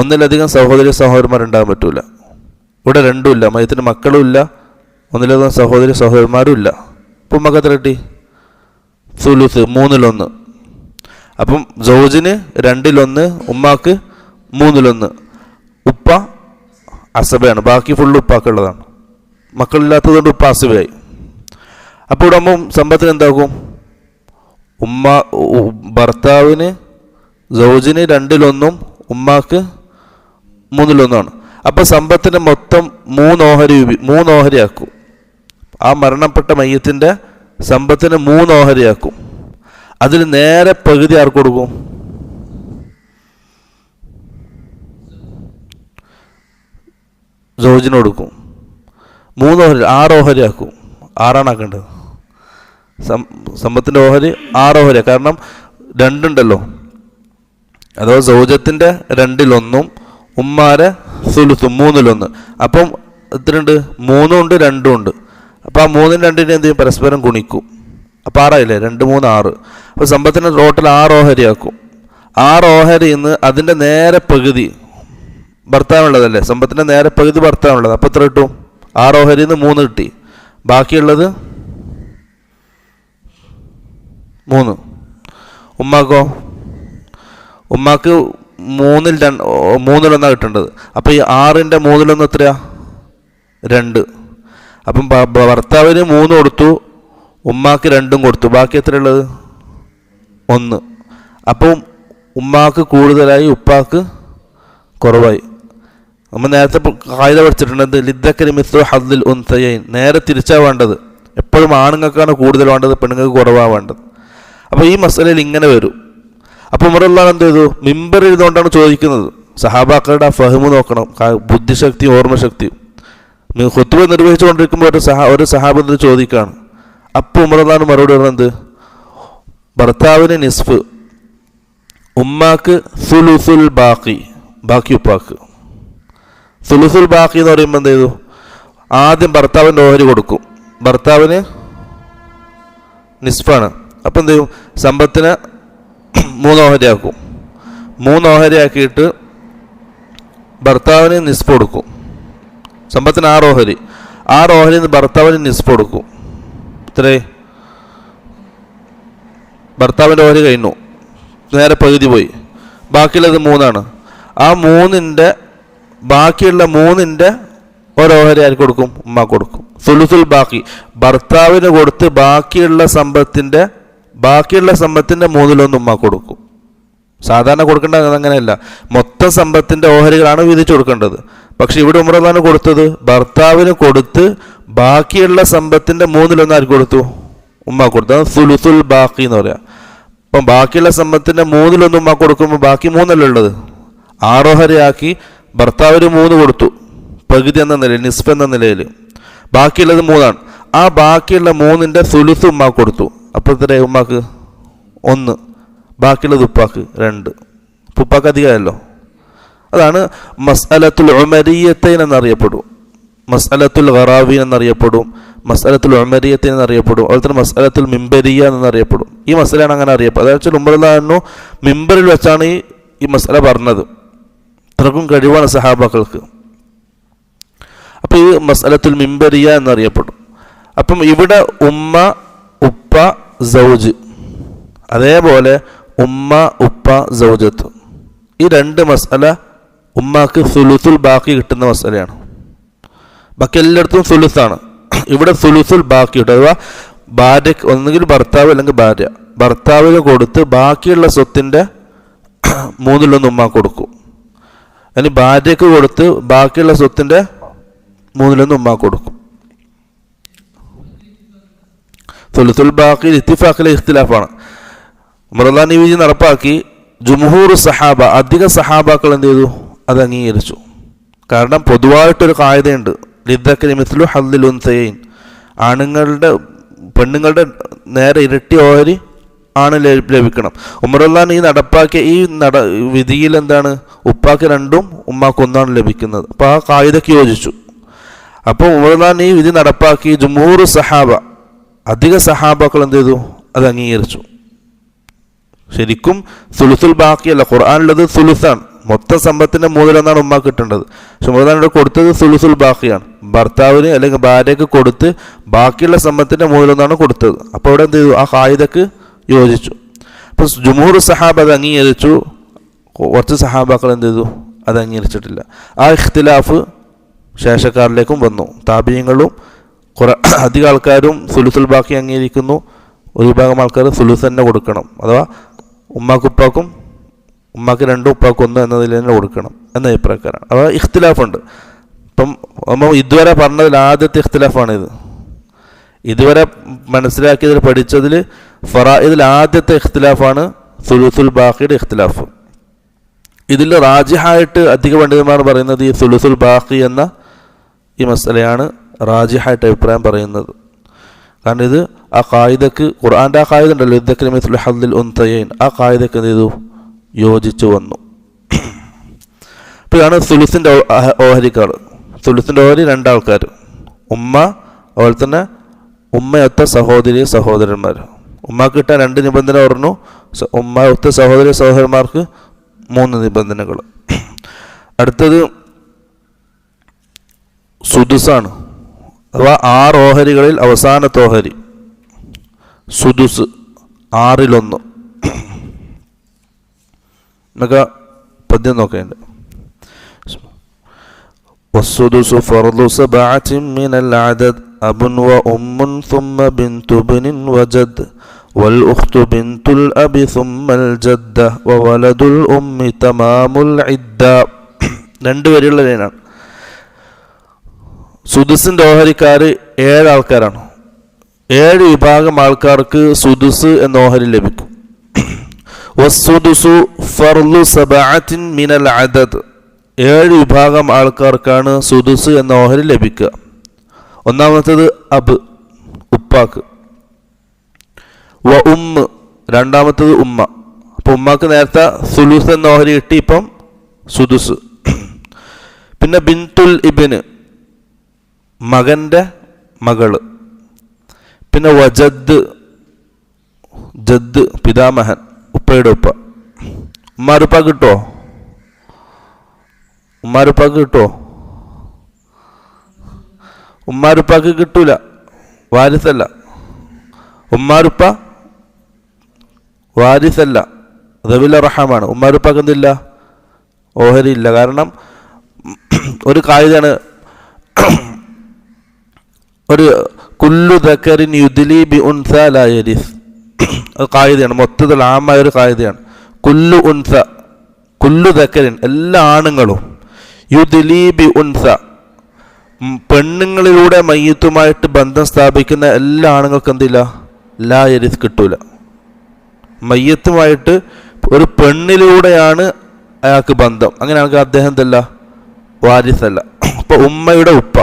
1-ലധികം സഹോദരന്മാരുണ്ടാകാൻ പറ്റൂല. ഇവിടെ 2ഉം ഇല്ല, മയ്യത്തിന് മക്കളും ഇല്ല, 1-ലധികം സഹോദരന്മാരും ഇല്ല. അപ്പം ഉമ്മക്ക് എത്ര കിട്ടി? സുലുസ്, 3-ൽ 1. അപ്പം സൗജിന് 2-ൽ 1, ഉമ്മാക്ക് 3-ൽ 1. ഉപ്പ അസബയാണ്, ബാക്കി ഫുള്ള് ഉപ്പാക്കുള്ളതാണ്. മക്കളില്ലാത്തതുകൊണ്ട് ഉപ്പ അസബയായി. അപ്പോൾ ഇവിടെ സമ്പത്തിന് എന്താകും? ഭർത്താവിന് സൗജിന് 2-ൽ 1, ഉമ്മാക്ക് 3-ൽ 1. അപ്പോൾ സമ്പത്തിന് മൊത്തം 3 ഓഹരിയാക്കും. ആ മരണപ്പെട്ട മയ്യത്തിൻ്റെ സമ്പത്തിന് 3 ഓഹരിയാക്കും. അതിൽ നേരെ പകുതി ആർക്ക് കൊടുക്കും? സൗജിന് കൊടുക്കും. 3 ഓഹരി 6 ഓഹരിയാക്കും. 6 ആക്കേണ്ടത്. സമ്പത്തിൻ്റെ ഓഹരി 6 ഓഹരിയാണ്. കാരണം രണ്ടുണ്ടല്ലോ, അഥവാ സൗജത്തിൻ്റെ 2/1 ഉമ്മാരെ സുലുസും 3/1. അപ്പം എത്രയുണ്ട്? 3 ഉണ്ട് 2 ഉണ്ട്. അപ്പോൾ ആ 3 2 എന്ത് ചെയ്യും? പരസ്പരം ഗുണിക്കും. അപ്പോൾ 6 ആയില്ലേ? 2 3 6. അപ്പോൾ സമ്പത്തിൻ്റെ ടോട്ടൽ 6 ഓഹരിയാക്കും. 6 ഓഹരിയിൽ നിന്ന് അതിൻ്റെ നേരെ പകുതി ഭർത്താവുള്ളതല്ലേ, സമ്പത്തിൻ്റെ നേരെ പകുതി ഭർത്താവുള്ളത്. അപ്പോൾ എത്ര കിട്ടും? 6 ഓഹരിയിൽ നിന്ന് 3 കിട്ടി. ബാക്കിയുള്ളത് 3. ഉമ്മാക്കോ? ഉമ്മാക്ക് 3/1 കിട്ടേണ്ടത്. അപ്പോൾ ഈ 6ൻ്റെ 3/1 എത്രയാ? 2. അപ്പം ഭർത്താവിന് 3 കൊടുത്തു, ഉമ്മാക്ക് 2 കൊടുത്തു. ബാക്കി എത്രയുള്ളത്? 1. അപ്പം ഉമ്മാക്ക് കൂടുതലായി, ഉപ്പാക്ക് കുറവായി. നമ്മൾ നേരത്തെ കായിക പഠിച്ചിട്ടുണ്ട്, ലിദ്ദക്കരി മിസ്ലു ഹദ്ദിൽ ഉൻസയൈൻ. നേരെ തിരിച്ചാണ് വേണ്ടത്. എപ്പോഴും ആണുങ്ങൾക്കാണ് കൂടുതൽ വേണ്ടത്, പെണ്ണുങ്ങൾക്ക് കുറവാണ് വേണ്ടത്. അപ്പോൾ ഈ മസലയിൽ ഇങ്ങനെ വരും. അപ്പോൾ ഉമർ റളിയല്ലാഹു എന്ത് ചെയ്തു? മിമ്പർ ഇരുന്നുകൊണ്ടാണ് ചോദിക്കുന്നത്. സഹാബാക്കളുടെ ആ ഫഹ്മ് നോക്കണം, ബുദ്ധിശക്തിയും ഓർമ്മശക്തിയും. ഖുത്ബ നിർവഹിച്ചുകൊണ്ടിരിക്കുമ്പോൾ ഒരു സഹാബത്ത് ചോദിക്കുകയാണ്. അപ്പോൾ ഉമർ റളിയല്ലാഹു മറുപടി പറഞ്ഞത്, ഭർത്താവിന് നിസ്ഫ്, ഉമ്മാക്ക് സുലുസുൽ ബാക്കി, ബാക്കി ഉപ്പാക്ക്. സുലുസുൽ ബാക്കി എന്ന് പറയുമ്പോൾ എന്ത് ചെയ്തു? ആദ്യം ഭർത്താവിൻ്റെ ഓഹരി കൊടുക്കും. ഭർത്താവിന് നിസ്ഫാണ്. അപ്പം എന്ത് ചെയ്യും? സമ്പത്തിന് 3 ഓഹരിയാക്കും. 3 ഓഹരിയാക്കിയിട്ട് ഭർത്താവിന് നിസ്ഫ് കൊടുക്കും. സമ്പത്തിന് 6 ഓഹരി. 6 ഓഹരിയിൽ നിന്ന് ഭർത്താവിന് നിസ്ഫ് കൊടുക്കും. ഇത്രേ ഭർത്താവിൻ്റെ ഓഹരി കഴിഞ്ഞു, നേരെ പകുതി പോയി. ബാക്കിയുള്ളത് 3 ആ 3ൻ്റെ ബാക്കിയുള്ള 3ൻ്റെ ഓരോഹരി ആർക്ക് കൊടുക്കും? ഉമ്മാക്ക് കൊടുക്കും. സുലുസുൽ ബാക്കി ഭർത്താവിന് കൊടുത്ത് ബാക്കിയുള്ള സമ്പത്തിൻ്റെ 3/1 ഉമ്മാക്ക് കൊടുക്കും. സാധാരണ കൊടുക്കേണ്ടത് അങ്ങനെയല്ല, മൊത്തം സമ്പത്തിൻ്റെ ഓഹരികളാണ് വീതിച്ചു കൊടുക്കേണ്ടത്. പക്ഷെ ഇവിടെ ഉമർ റളിയല്ലാഹു കൊടുത്തത് ഭർത്താവിന് കൊടുത്ത് ബാക്കിയുള്ള സമ്പത്തിൻ്റെ 3/1 ആർക്ക് കൊടുത്തു? ഉമ്മാക്ക് കൊടുത്തു. അത് സുലുസുൽ ബാക്കി എന്ന് പറയാം. അപ്പം ബാക്കിയുള്ള സമ്പത്തിൻ്റെ 3/1 ഉമ്മാക്ക് കൊടുക്കുമ്പോൾ ബാക്കി 3 ഉള്ളത്. 6 ഓഹരിയാക്കി ഭർത്താവിന് 3 കൊടുത്തു, പകുതി എന്ന നിലയിൽ, നിസ്ഫ് എന്ന നിലയിൽ. ബാക്കിയുള്ളത് 3. ആ ബാക്കിയുള്ള 3ൻ്റെ സുലുസ് ഉമ്മാക്ക് കൊടുത്തു. അപ്പോൾ ഇത്ര ഉമ്മാക്ക് 1, ബാക്കിയുള്ളത് ഉപ്പാക്ക് 2. ഉപ്പാക്ക് അധികമല്ലോ. അതാണ് മസ്അലത്തുൽ ഉമരിയ്യത്തൈൻ എന്നറിയപ്പെടും, മസ്അലത്തുൽ ഖറാവീൻ എന്നറിയപ്പെടും, മസ്അലത്തുൽ ഉമരിയ്യത്തൈൻ എന്നറിയപ്പെടും, അതുപോലെ തന്നെ മസ്അലത്തുൽ മിമ്പരിയ എന്നറിയപ്പെടും. ഈ മസലയാണ് അങ്ങനെ അറിയപ്പെടും. അതായത് ഉമർ റളിയല്ലാഹു അൻഹു മിമ്പറിൽ വെച്ചാണ് ഈ മസല പറഞ്ഞത്. അത്രക്കും കഴിവാണ് സഹാബാക്കൾക്ക്. അപ്പോൾ ഈ മസ്അലത്തുൽ മിമ്പരിയ എന്നറിയപ്പെടും. അപ്പം ഇവിടെ ഉമ്മ, ഉപ്പ, സൗജ്, അതേപോലെ ഉമ്മ, ഉപ്പ, സൗജത്ത്, ഈ 2 മസ്അല ഉമ്മാക്ക് സുലുസുൽ ബാക്കി കിട്ടുന്ന മസ്അലയാണ്. ബാക്കി എല്ലായിടത്തും സുലുസാണ്. ഇവിടെ സുലുസുൽ ബാക്കി കിട്ടും. അഥവാ ഭാര്യക്ക്, ഒന്നുകിൽ ഭർത്താവ് അല്ലെങ്കിൽ ഭാര്യ, ഭർത്താവിന് കൊടുത്ത് ബാക്കിയുള്ള സ്വത്തിൻ്റെ 3/1 ഉമ്മാക്ക് കൊടുക്കും. അതിന് ഭാര്യക്ക് കൊടുത്ത് ബാക്കിയുള്ള സ്വത്തിൻ്റെ 3/1 ഉമ്മാക്ക് കൊടുക്കും. സുലുസുൽ ബാക്കി ഇത്തിഫാഖിലെ ഇഖ്തിലാഫാണ്. ഉമർ റളിയല്ലാഹു അൻഹു വിധി നടപ്പാക്കി. ജുംഹൂർ സഹാബ, അധിക സഹാബാക്കൾ എന്ത് ചെയ്തു? അത് അംഗീകരിച്ചു. കാരണം പൊതുവായിട്ടൊരു കായികയുണ്ട്, ലിദ്ദക്കരി മിസ്ലു ഹദ്ദിൽ ഉൻസയൈൻ. പെണ്ണുങ്ങളുടെ നേരെ ഇരട്ടി ഓഹരി ആണ് ലഭിക്കണം. ഉമർ റളിയല്ലാഹു അൻഹു ഈ നടപ്പാക്കിയ ഈ വിധിയിൽ എന്താണ്? ഉപ്പാക്ക് 2 ഉമ്മാക്ക് 1 ലഭിക്കുന്നത്. അപ്പോൾ ആ കായികയ്ക്ക് യോജിച്ചു. അപ്പോൾ ഉമർ റളിയല്ലാഹു അൻഹു ഈ വിധി നടപ്പാക്കി. ജുംഹൂർ സഹാബ, അധിക സഹാബാക്കൾ എന്ത് ചെയ്തു? അത് അംഗീകരിച്ചു. ശരിക്കും സുലുസുൽ ബാക്കിയല്ല, ഖുർആനിലുള്ളത് സുലുസാണ്. മൊത്തം സമ്പത്തിൻ്റെ 3/1 ഉമ്മാക്ക് കിട്ടേണ്ടത്. പക്ഷെ ഉമർ റളിയല്ലാഹു അൻഹു കൊടുത്തത് സുലുസുൽ ബാക്കിയാണ്. ഭർത്താവിന് അല്ലെങ്കിൽ ഭാര്യയ്ക്ക് കൊടുത്ത് ബാക്കിയുള്ള സമ്പത്തിൻ്റെ 3/1 കൊടുത്തത്. അപ്പോൾ ഇവിടെ എന്ത് ചെയ്തു? ആ കായികക്ക് യോജിച്ചു. അപ്പോൾ ജുംഹൂർ സഹാബ അത് അംഗീകരിച്ചു. കുറച്ച് സഹാബാക്കൾ എന്ത് ചെയ്തു? അത് അംഗീകരിച്ചിട്ടില്ല. ആ ഇഖ്തിലാഫ് ശേഷക്കാരിലേക്കും വന്നു. താബിഈങ്ങളും അധികം ആൾക്കാരും സുലുസുൽ ബാക്കി അംഗീകരിക്കുന്നു, ഒരു വിഭാഗം ആൾക്കാർ സുലുസ് തന്നെ കൊടുക്കണം. അഥവാ ഉമ്മാക്ക് 2 ഉപ്പാക്ക് 1 എന്നതിൽ തന്നെ കൊടുക്കണം എന്ന അഭിപ്രായക്കാരാണ്. അഥവാ ഇഖ്തിലാഫുണ്ട്. ഇപ്പം നമ്മൾ ഇതുവരെ പറഞ്ഞതിൽ ആദ്യത്തെ ഇഖ്തിലാഫാണിത്. ഇതുവരെ മനസ്സിലാക്കിയതിൽ പഠിച്ചതിൽ ഫറായിദിൽ ആദ്യത്തെ ഇഖ്തിലാഫാണ് സുലുസുൽ ബാക്കിയുടെ ഇഖ്തിലാഫ്. ഇതിൽ റാജിഹായിട്ട് അധിക പണ്ഡിതന്മാർ പറയുന്നത് ഈ സുലുസുൽ ബാക്കി എന്ന ഈ മസലയാണ് റാജിഹായിട്ട് അഭിപ്രായം പറയുന്നത്. കാരണം ഇത് ആ ഖായിദക്ക്, ഖുർആൻ്റെ ആ ഖായിദ ഉണ്ടല്ലോ, ഇദ്ദക്കരി മിസ്ലു ഹദ്ദിൽ ഉൻതയൈൻ, ആ ഖായിദക്ക് എന്ത് ചെയ്തു, യോജിച്ചു വന്നു. ഇപ്പോഴാണ് സുലുസിൻ്റെ ഓഹരിക്കാർ. സുലുസിൻ്റെ ഓഹരി 2 ആൾക്കാർ, ഉമ്മ അതുപോലെ തന്നെ ഉമ്മയൊത്ത സഹോദരി സഹോദരന്മാർ. ഉമ്മക്ക് കിട്ടാൻ 2 നിബന്ധന പറഞ്ഞു, ഉമ്മയൊത്ത സഹോദരി സഹോദരന്മാർക്ക് 3 നിബന്ധനകൾ. അടുത്തത് സുദുസാണ്, അഥവാ 6 ഓഹരികളിൽ അവസാനത്തെ ഓഹരി സുദുസ്, 6-1. നമുക്ക് പദ്യം നോക്കേണ്ട. والسدس فرض 7 من العدد أب وأم ثم بنت ابن وجد والأخت بنت الأب ثم الجدة وولد الأم تمام العدة. 2 വരെയുള്ള ലൈനാണ്. സുദുസിൻ്റെ ഓഹരിക്കാർ 7 ആൾക്കാരാണ്. 7 വിഭാഗം ആൾക്കാർക്ക് സുദുസ് എന്ന ഓഹരി ലഭിക്കും. വസ്സുദുസു ഫർളു 7 മിനൽ അദദ്, 7 വിഭാഗം ആൾക്കാർക്കാണ് സുദുസ് എന്ന ഓഹരി ലഭിക്കുക. ഒന്നാമത്തേത് അബ്, ഉപ്പാക്ക്. വ ഉമ്മ്, രണ്ടാമത്തേത് ഉമ്മ. അപ്പോൾ ഉമ്മാക്ക് നേരത്തെ സുലുസ് എന്ന ഓഹരി കിട്ടി, ഇപ്പം സുദുസ്. പിന്നെ ബിൻതുൽ ഇബ്ന്, മകൻ്റെ മകള്. പിന്നെ വജദ്, ജദ് പിതാമഹൻ, ഉപ്പയുടെ ഉപ്പ. ഉമ്മാരുപ്പാക്ക് കിട്ടോ? ഉമ്മാരുപ്പാക്ക് കിട്ടോ? ഉമ്മാരുപ്പാക്ക് കിട്ടൂല, വാരിസല്ല. ഉമ്മാരുപ്പ വാരിസല്ല, ദവിൽ റഹമാണ്. ഉമ്മാരുപ്പാക്ക് എന്തില്ല? ഓഹരി ഇല്ല. കാരണം ഒരു കായികയാണ്, ഒരു കുല്ലു ദക്കറിൻ യുദ്ലി ബി ഉൻസ ലാ യരിസ്, അത് കായികയാണ്, മൊത്തത്തിൽ ആമായ ഒരു കായികയാണ്. കുല്ലു ഉൻസ, കുല്ലു ദക്കറിൻ, എല്ലാ ആണുങ്ങളും, യുദ്ലി ബി ഉൻസ, പെണ്ണുങ്ങളിലൂടെ മയ്യത്തുമായിട്ട് ബന്ധം സ്ഥാപിക്കുന്ന എല്ലാ ആണുങ്ങൾക്കും എന്തില്ല? ലാ യരിസ്, കിട്ടൂല. മയ്യത്തുമായിട്ട് ഒരു പെണ്ണിലൂടെയാണ് അയാൾക്ക് ബന്ധം, അങ്ങനെയാണെങ്കിൽ അദ്ദേഹം എന്തല്ല? വാരിസല്ല. അപ്പോൾ ഉമ്മയുടെ ഉപ്പ,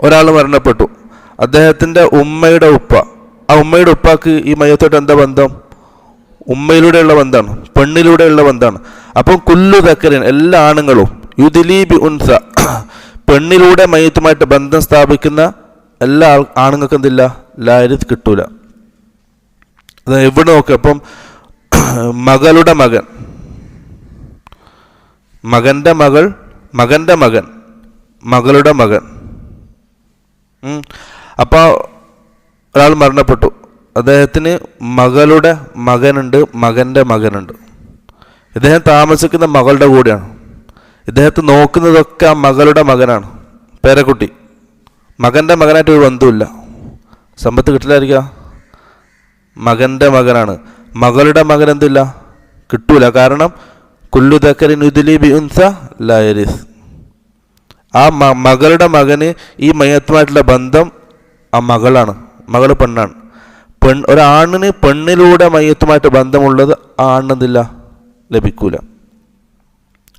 ഒരാൾ മരണപ്പെട്ടു, അദ്ദേഹത്തിൻ്റെ ഉമ്മയുടെ ഉപ്പ, ആ ഉമ്മയുടെ ഉപ്പാക്ക് ഈ മയ്യത്തോട്ട് എന്താ ബന്ധം? ഉമ്മയിലൂടെയുള്ള ബന്ധമാണ്, പെണ്ണിലൂടെയുള്ള ബന്ധമാണ്. അപ്പം കുല്ലു ദക്കറിൻ, എല്ലാ ആണുങ്ങളും, യുദ്ലീബി ഉൻസ, പെണ്ണിലൂടെ മയ്യത്തുമായിട്ട് ബന്ധം സ്ഥാപിക്കുന്ന എല്ലാ ആണുങ്ങൾക്കും എന്തില്ല? ലാരിസ് കിട്ടൂല. അത് എവിടെ നോക്കുക? അപ്പം മകളുടെ മകൻ, മകൻ്റെ മകൾ, മകൻ്റെ മകൻ, മകളുടെ മകൻ. അപ്പോൾ ഒരാൾ മരണപ്പെട്ടു, അദ്ദേഹത്തിന് മകളുടെ മകനുണ്ട്, മകൻ്റെ മകനുണ്ട്. ഇദ്ദേഹം താമസിക്കുന്ന മകളുടെ കൂടെയാണ്, ഇദ്ദേഹത്തെ നോക്കുന്നതൊക്കെ ആ മകളുടെ മകനാണ്, പേരക്കുട്ടി. മകൻ്റെ മകനായിട്ട് ഒരു ബന്ധമില്ല, സമ്പത്ത് കിട്ടില്ലായിരിക്കുക. മകൻ്റെ മകനാണ്, മകളുടെ മകൻ എന്തില്ല? കിട്ടൂല. കാരണം കുല്ലു ദക്കറിൻ യുദ്ലി ബി ഉൻസ ലാ യരിസ്, ആ മകളുടെ മകന് ഈ മയ്യത്തുമായിട്ടുള്ള ബന്ധം ആ മകളാണ്, മകൾ പെണ്ണാണ്. ഒരാണിന് പെണ്ണിലൂടെ മയ്യത്തുമായിട്ട് ബന്ധമുള്ളത് ആ ആണെന്നില്ല, ലഭിക്കൂല.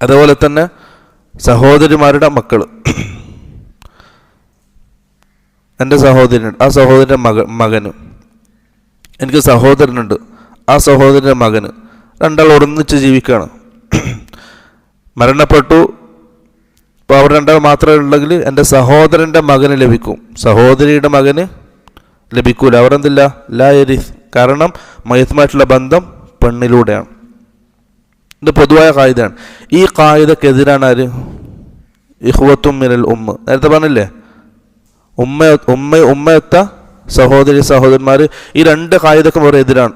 അതുപോലെ തന്നെ സഹോദരിമാരുടെ മക്കൾ, എൻ്റെ സഹോദരനുണ്ട്, ആ സഹോദരൻ്റെ മകന്, എനിക്ക് സഹോദരനുണ്ട്, ആ സഹോദരൻ്റെ മകന്, രണ്ടാൾ ഒന്നിച്ച് ജീവിക്കുകയാണ്, മരണപ്പെട്ടു. അപ്പോൾ അവർ രണ്ടാൾ മാത്രമേ ഉള്ളെങ്കിൽ എൻ്റെ സഹോദരൻ്റെ മകന് ലഭിക്കും, സഹോദരിയുടെ മകന് ലഭിക്കൂല. അവരെന്തില്ല? ലാ യരിസ്. കാരണം മയ്യത്തുമായിട്ടുള്ള ബന്ധം പെണ്ണിലൂടെയാണ്. ഇത് പൊതുവായ കായികയാണ്. ഈ കായികക്കെതിരാണ് ആര്? ഇഖ്വത്തും മിനൽ ഉമ്മ. നേരത്തെ പറഞ്ഞില്ലേ, ഉമ്മയൊത്ത സഹോദരി സഹോദരന്മാർ, ഈ 2 കായികക്കും അവർ എതിരാണ്.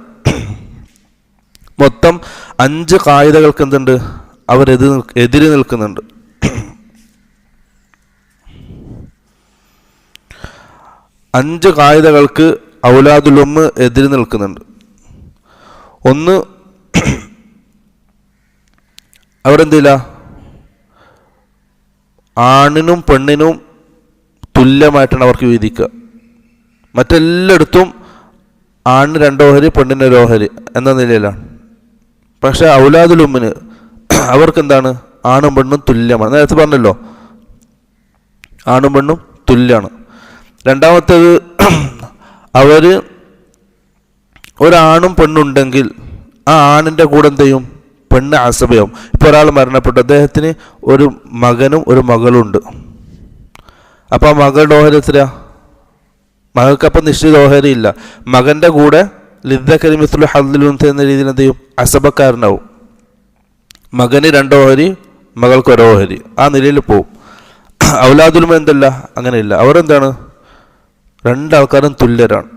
മൊത്തം 5 കായികകൾക്ക് എന്തുണ്ട്? അവർ എതിര് നിൽക്കുന്നുണ്ട്. 5 കായികകൾക്ക് ഔലാദുൽ ഉമ്മ എതിര് നിൽക്കുന്നുണ്ട്. ഒന്ന്, അവരെന്തില്ല? ആണിനും പെണ്ണിനും തുല്യമായിട്ടാണ് അവർക്ക് വിധിക്കുക. മറ്റെല്ലായിടത്തും ആണിന് 2 ഓഹരി, പെണ്ണിന് 1 ഓഹരി എന്ന നിലയിലാണ്. പക്ഷെ ഔലാദുൽ ഉമ്മിന് അവർക്കെന്താണ്? ആണും പെണ്ണും തുല്യമാണ്. നേരത്തെ പറഞ്ഞല്ലോ, ആണും പെണ്ണും തുല്യമാണ്. രണ്ടാമത്തേത് അവർ ഒരാണും പെണ്ണുണ്ടെങ്കിൽ ആ ആണിൻ്റെ കൂടെ എന്ത് ചെയ്യും? പെണ്ണ് അസബയാവും. ഇപ്പോൾ ഒരാൾ മരണപ്പെട്ടു, അദ്ദേഹത്തിന് ഒരു മകനും ഒരു മകളും ഉണ്ട്. അപ്പോൾ ആ മകളുടെ ഓഹരി എത്രയാ? മകൾക്കപ്പം നിശ്ചിത ഓഹരി ഇല്ല. മകൻ്റെ കൂടെ ലിദ്ദക്കരി മിസ്ലു ഹദ്ദിൽ ഉൻസ എന്ന രീതിയിൽ എന്ത് ചെയ്യും? അസബക്കാരനാവും. മകന് 2 ഓഹരി, മകൾക്ക് 1 ഓഹരി, ആ നിലയിൽ പോവും. ഔലാദുലും എന്തല്ല, അങ്ങനെയില്ല. അവരെന്താണ്? 2 ആൾക്കാരും തുല്യരാണ്.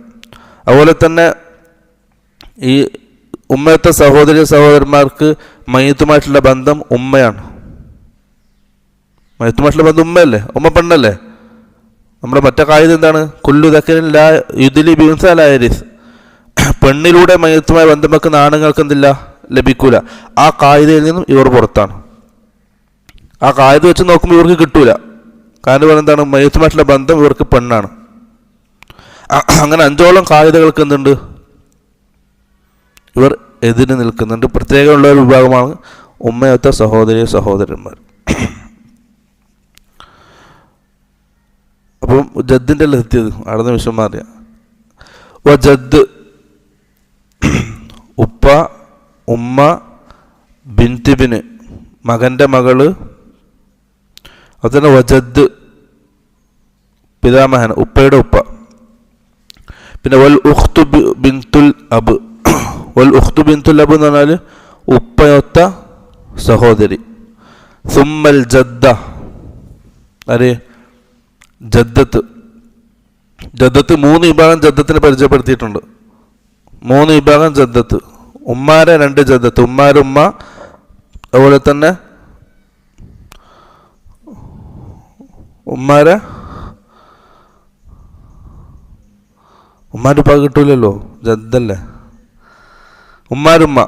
അതുപോലെ തന്നെ ഈ ഉമ്മയത്തെ സഹോദരന്മാർക്ക് മയ്യത്തുമായിട്ടുള്ള ബന്ധം ഉമ്മയാണ്. മയ്യത്തുമായിട്ടുള്ള ബന്ധം ഉമ്മയല്ലേ? ഉമ്മ പെണ്ണല്ലേ? നമ്മുടെ മറ്റേ കായിക എന്താണ്? കുല്ലു ദക്കറിൻ ലാ യുദ്ലി ബിഉൻസ ലാ യരിസ്. പെണ്ണിലൂടെ മയ്യത്തുമായി ബന്ധം വെക്കുന്ന ആണുങ്ങൾക്ക് എന്തില്ല? ലഭിക്കൂല. ആ കായികയിൽ നിന്നും ഇവർ പുറത്താണ്. ആ കായിക വെച്ച് നോക്കുമ്പോൾ ഇവർക്ക് കിട്ടൂല. കാരണം എന്താണ്? മയ്യത്തുമായിട്ടുള്ള ബന്ധം ഇവർക്ക് പെണ്ണാണ്. അങ്ങനെ 5ഓളം കായികകൾക്ക് എന്തുണ്ട്? ഇവർ എതിര് നിൽക്കുന്നുണ്ട്. പ്രത്യേകമുള്ള ഒരു വിഭാഗമാണ് ഉമ്മയത്തെ സഹോദരന്മാർ. അപ്പം ജദ്ദിൻ്റെ അല്ല എത്തിയത്, അവിടുന്ന് വിഷമം അറിയാം. ജദ് ഉപ്പ, ഉമ്മ, ബിൻതിബിന് മകൻ്റെ മകള്, അതുതന്നെ വജദ് പിതാമഹൻ ഉപ്പയുടെ ഉപ്പ. പിന്നെ വൽ ഉഖ്തു ബിൻതുൽ അബ്. വൽ ഉഖ്തു ബിൻതുൽ അബ് എന്ന് പറഞ്ഞാൽ ഉപ്പയൊത്ത സഹോദരി. സുമ്മൽ ജദ്ദ, അരെ ജദ്ദത്ത്. 3 വിഭാഗം ജദ്ദത്തിന് പരിചയപ്പെടുത്തിയിട്ടുണ്ട്. 3 വിഭാഗം ജദ്ദത്ത്. ഉമ്മാരെ 2 ജദ്ദത്ത്, ഉമ്മാരുമ്മ. അതുപോലെ തന്നെ ഉമ്മാരുപ്പ കിട്ടൂലല്ലോ, ജദ്ദല്ലേ. ഉമ്മാരുമ്മ.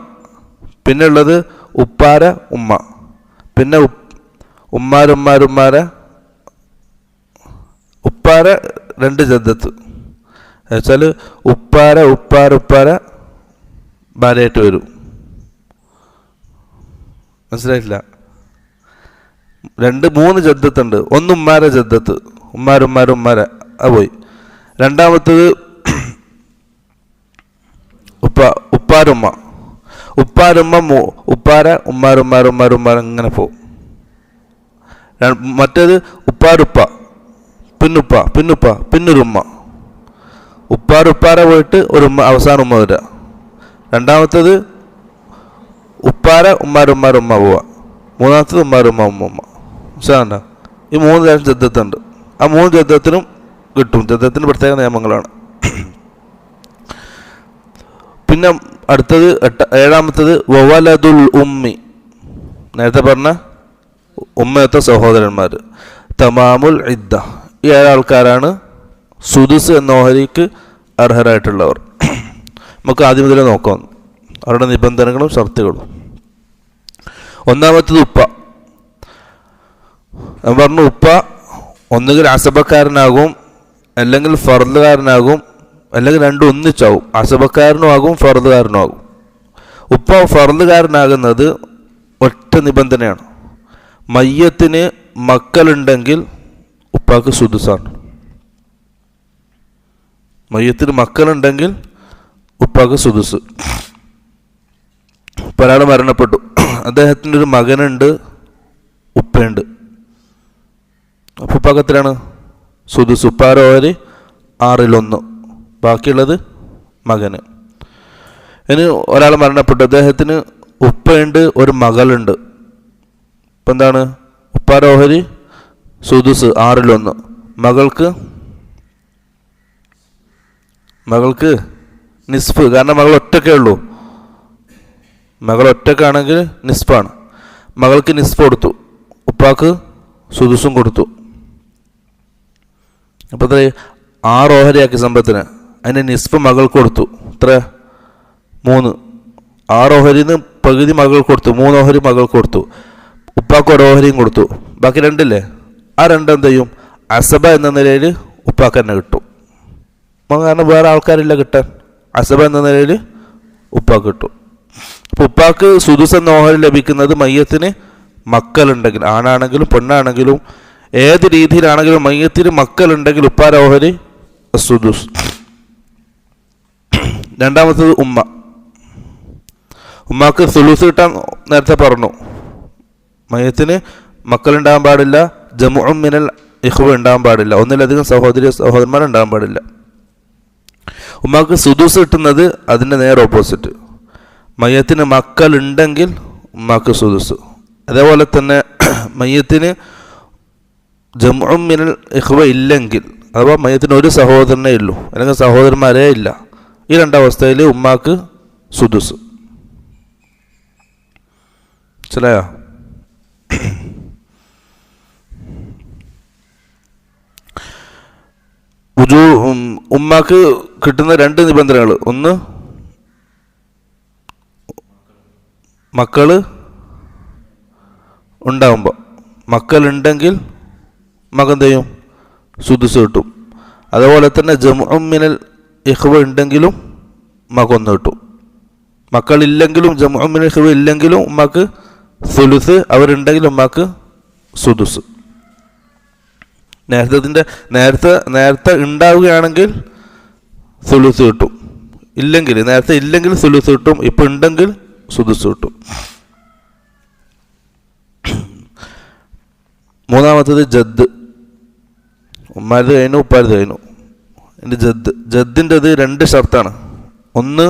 പിന്നെ ഉള്ളത് ഉപ്പാര ഉമ്മ. പിന്നെ ഉമ്മാരെ ഉപ്പാര 2 ജദ്ദത്ത്. എന്നുവെച്ചാൽ ഉപ്പാര ഭാര്യയായിട്ട് വരും. മനസ്സിലായിട്ടില്ല? 3 ജദ്ദത്തുണ്ട്. ഒന്ന് ഉമ്മാരെ ജദ്ദത്ത്, ഉമ്മാരെ അത് പോയി. രണ്ടാമത്തത് ഉപ്പാരുമ്മ. ഉപ്പാര ഉമ്മാര ഇങ്ങനെ പോവും. മറ്റേത് ഉപ്പാരുപ്പ, പിന്നൊരുമ്മ. ഉപ്പാര പോയിട്ട് ഒരു ഉമ്മ, അവസാനം ഉമ്മ വരിക. രണ്ടാമത്തത് ഉപ്പാര ഉമ്മാരുമ്മ പോവുക. മൂന്നാമത്തത് ഉമ്മ. മനസ്സിലാകണ്ട? ഈ 3 തരം ജദ്ദത്തുണ്ട്. ആ 3 ജദ്ദത്തിനും കിട്ടും. ജദ്ദത്തിന് പ്രത്യേക നിയമങ്ങളാണ്. പിന്നെ അടുത്തത് 7ാമത്തത് വവലദുൽ ഉമ്മി. നേരത്തെ പറഞ്ഞ ഉമ്മയത്തെ സഹോദരന്മാർ. തമാമുൽ ഇദ്ദ. ഈ 7 ആൾക്കാരാണ് സുദുസ് എന്ന ഓഹരിക്ക് അർഹരായിട്ടുള്ളവർ. നമുക്ക് ആദ്യം മുതലേ നോക്കാം അവരുടെ നിബന്ധനകളും ഷർത്തുകളും. ഒന്നാമത്തത് ഉപ്പ. ഞാൻ പറഞ്ഞു, ഉപ്പ ഒന്നുകിൽ അസബക്കാരനാകും, അല്ലെങ്കിൽ ഫർദുകാരനാകും, അല്ലെങ്കിൽ 2 ഒന്നിച്ചാവും. അസബക്കാരനും ആകും, ഫർദുകാരനും ആകും. ഉപ്പ ഫർദുകാരനാകുന്നത് ഒറ്റ നിബന്ധനയാണ്. മയ്യത്തിന് മക്കളുണ്ടെങ്കിൽ ഉപ്പാക്ക് സുദുസാണ്. മയ്യത്തിന് മക്കളുണ്ടെങ്കിൽ ഉപ്പാക്ക് സുദുസ്. ഇപ്പോൾ ഒരാൾ മരണപ്പെട്ടു, അദ്ദേഹത്തിൻ്റെ ഒരു മകനുണ്ട്, ഉപ്പയുണ്ട്. അപ്പോൾ ഉപ്പാക്ക് എത്രയാണ്? സുദുസ്. ഉപ്പാര ഓഹരി 6/1, ബാക്കിയുള്ളത് മകന്. ഇനി ഒരാൾ മരണപ്പെട്ടു, അദ്ദേഹത്തിന് ഉപ്പയുണ്ട്, ഒരു മകളുണ്ട്. ഇപ്പം എന്താണ്? ഉപ്പാര ഓഹരി സുദുസ് 6/1, മകൾക്ക് നിസ്ഫ്. കാരണം മകൾ ഒറ്റക്കേ ഉള്ളൂ. മകൾ ഒറ്റക്കാണെങ്കിൽ നിസ്ഫാണ്. മകൾക്ക് നിസ്ഫ് കൊടുത്തു, ഉപ്പാക്ക് സുദുസും കൊടുത്തു. അപ്പോൾ എത്ര? 6 ഓഹരിയാക്കി സമ്പത്തിന്. അതിന് നിസ്ഫ് മകൾക്ക് കൊടുത്തു. എത്ര? 3. 6 ഓഹരിന്ന് പകുതി മകൾക്ക് കൊടുത്തു, 3 ഓഹരി മകൾക്ക് കൊടുത്തു. ഉപ്പാക്ക് 1 ഓഹരിയും കൊടുത്തു. ബാക്കി 2 ഇല്ലേ? ആ 2 എന്ത് ചെയ്യും? അസബ എന്ന നിലയിൽ ഉപ്പാക്ക് തന്നെ കിട്ടും. കാരണം വേറെ ആൾക്കാരില്ല കിട്ടാൻ. അസബ എന്ന നിലയിൽ ഉപ്പാക്ക് കിട്ടും. അപ്പോൾ ഉപ്പാക്ക് സുദുസ് എന്ന ഓഹരി ലഭിക്കുന്നത് മയ്യത്തിന് മക്കളുണ്ടെങ്കിൽ, ആണാണെങ്കിലും പെണ്ണാണെങ്കിലും ഏത് രീതിയിലാണെങ്കിലും മയ്യത്തിന് മക്കളുണ്ടെങ്കിൽ ഉപ്പാര ഓഹരി അസ്സുദുസ്. രണ്ടാമത്തത് ഉമ്മാക്ക് സുലൂസ് കിട്ടാൻ നേരത്തെ പറഞ്ഞു. മയ്യത്തിന് മക്കളുണ്ടാകാൻ പാടില്ല, ജമുഉം മിനൽ ഇഖ്വ ഉണ്ടാകാൻ പാടില്ല, ഒന്നിലധികം സഹോദരന്മാരുണ്ടാകാൻ പാടില്ല. ഉമ്മാക്ക് സുദൂസ് കിട്ടുന്നത് അതിൻ്റെ നേരെ ഓപ്പോസിറ്റ്. മയ്യത്തിന് മക്കളുണ്ടെങ്കിൽ ഉമ്മാക്ക് സുദൂസ്. അതേപോലെ തന്നെ മയ്യത്തിന് ജമുഉം മിനൽ ഇഖ്വ ഇല്ലെങ്കിൽ, അഥവാ മയ്യത്തിന് ഒരു സഹോദരനേ ഉള്ളൂ അല്ലെങ്കിൽ സഹോദരന്മാരേ ഇല്ല, ഈ രണ്ടവസ്ഥയിൽ ഉമ്മാക്ക് സുദൂസ്. മനസ്സിലായോ? ഉമ്മാക്ക് കിട്ടുന്ന രണ്ട് നിബന്ധനകൾ: ഒന്ന്, മക്കള് ഉണ്ടാകുമ്പോൾ, മക്കളുണ്ടെങ്കിൽ മകൻ ചെയ്യും സുദുസ് കിട്ടും. അതുപോലെ തന്നെ ജമുഉം മിനൽ ഇഖ്വ ഉണ്ടെങ്കിലും മകൊന്ന് കിട്ടും. മക്കളില്ലെങ്കിലും ജമുഉം മിനൽ ഇഖ്വ ഇല്ലെങ്കിലും ഉമ്മാക്ക് സുലുസ്, അവരുണ്ടെങ്കിൽ ഉമ്മാക്ക് സുദുസ്. നേരത്തെ ഉണ്ടാവുകയാണെങ്കിൽ സുലുസ് കിട്ടും, നേരത്തെ ഇല്ലെങ്കിൽ സുലുസ് കിട്ടും, ഇപ്പം ഉണ്ടെങ്കിൽ സുദുസ് കിട്ടും. മൂന്നാമത്തത് ജദ്. ഉമ്മാരത് കഴിഞ്ഞു, ഉപ്പാരത് കഴിഞ്ഞു. എൻ്റെ ജദ്ദിൻ്റെത് രണ്ട് ഷർത്താണ്. ഒന്ന്,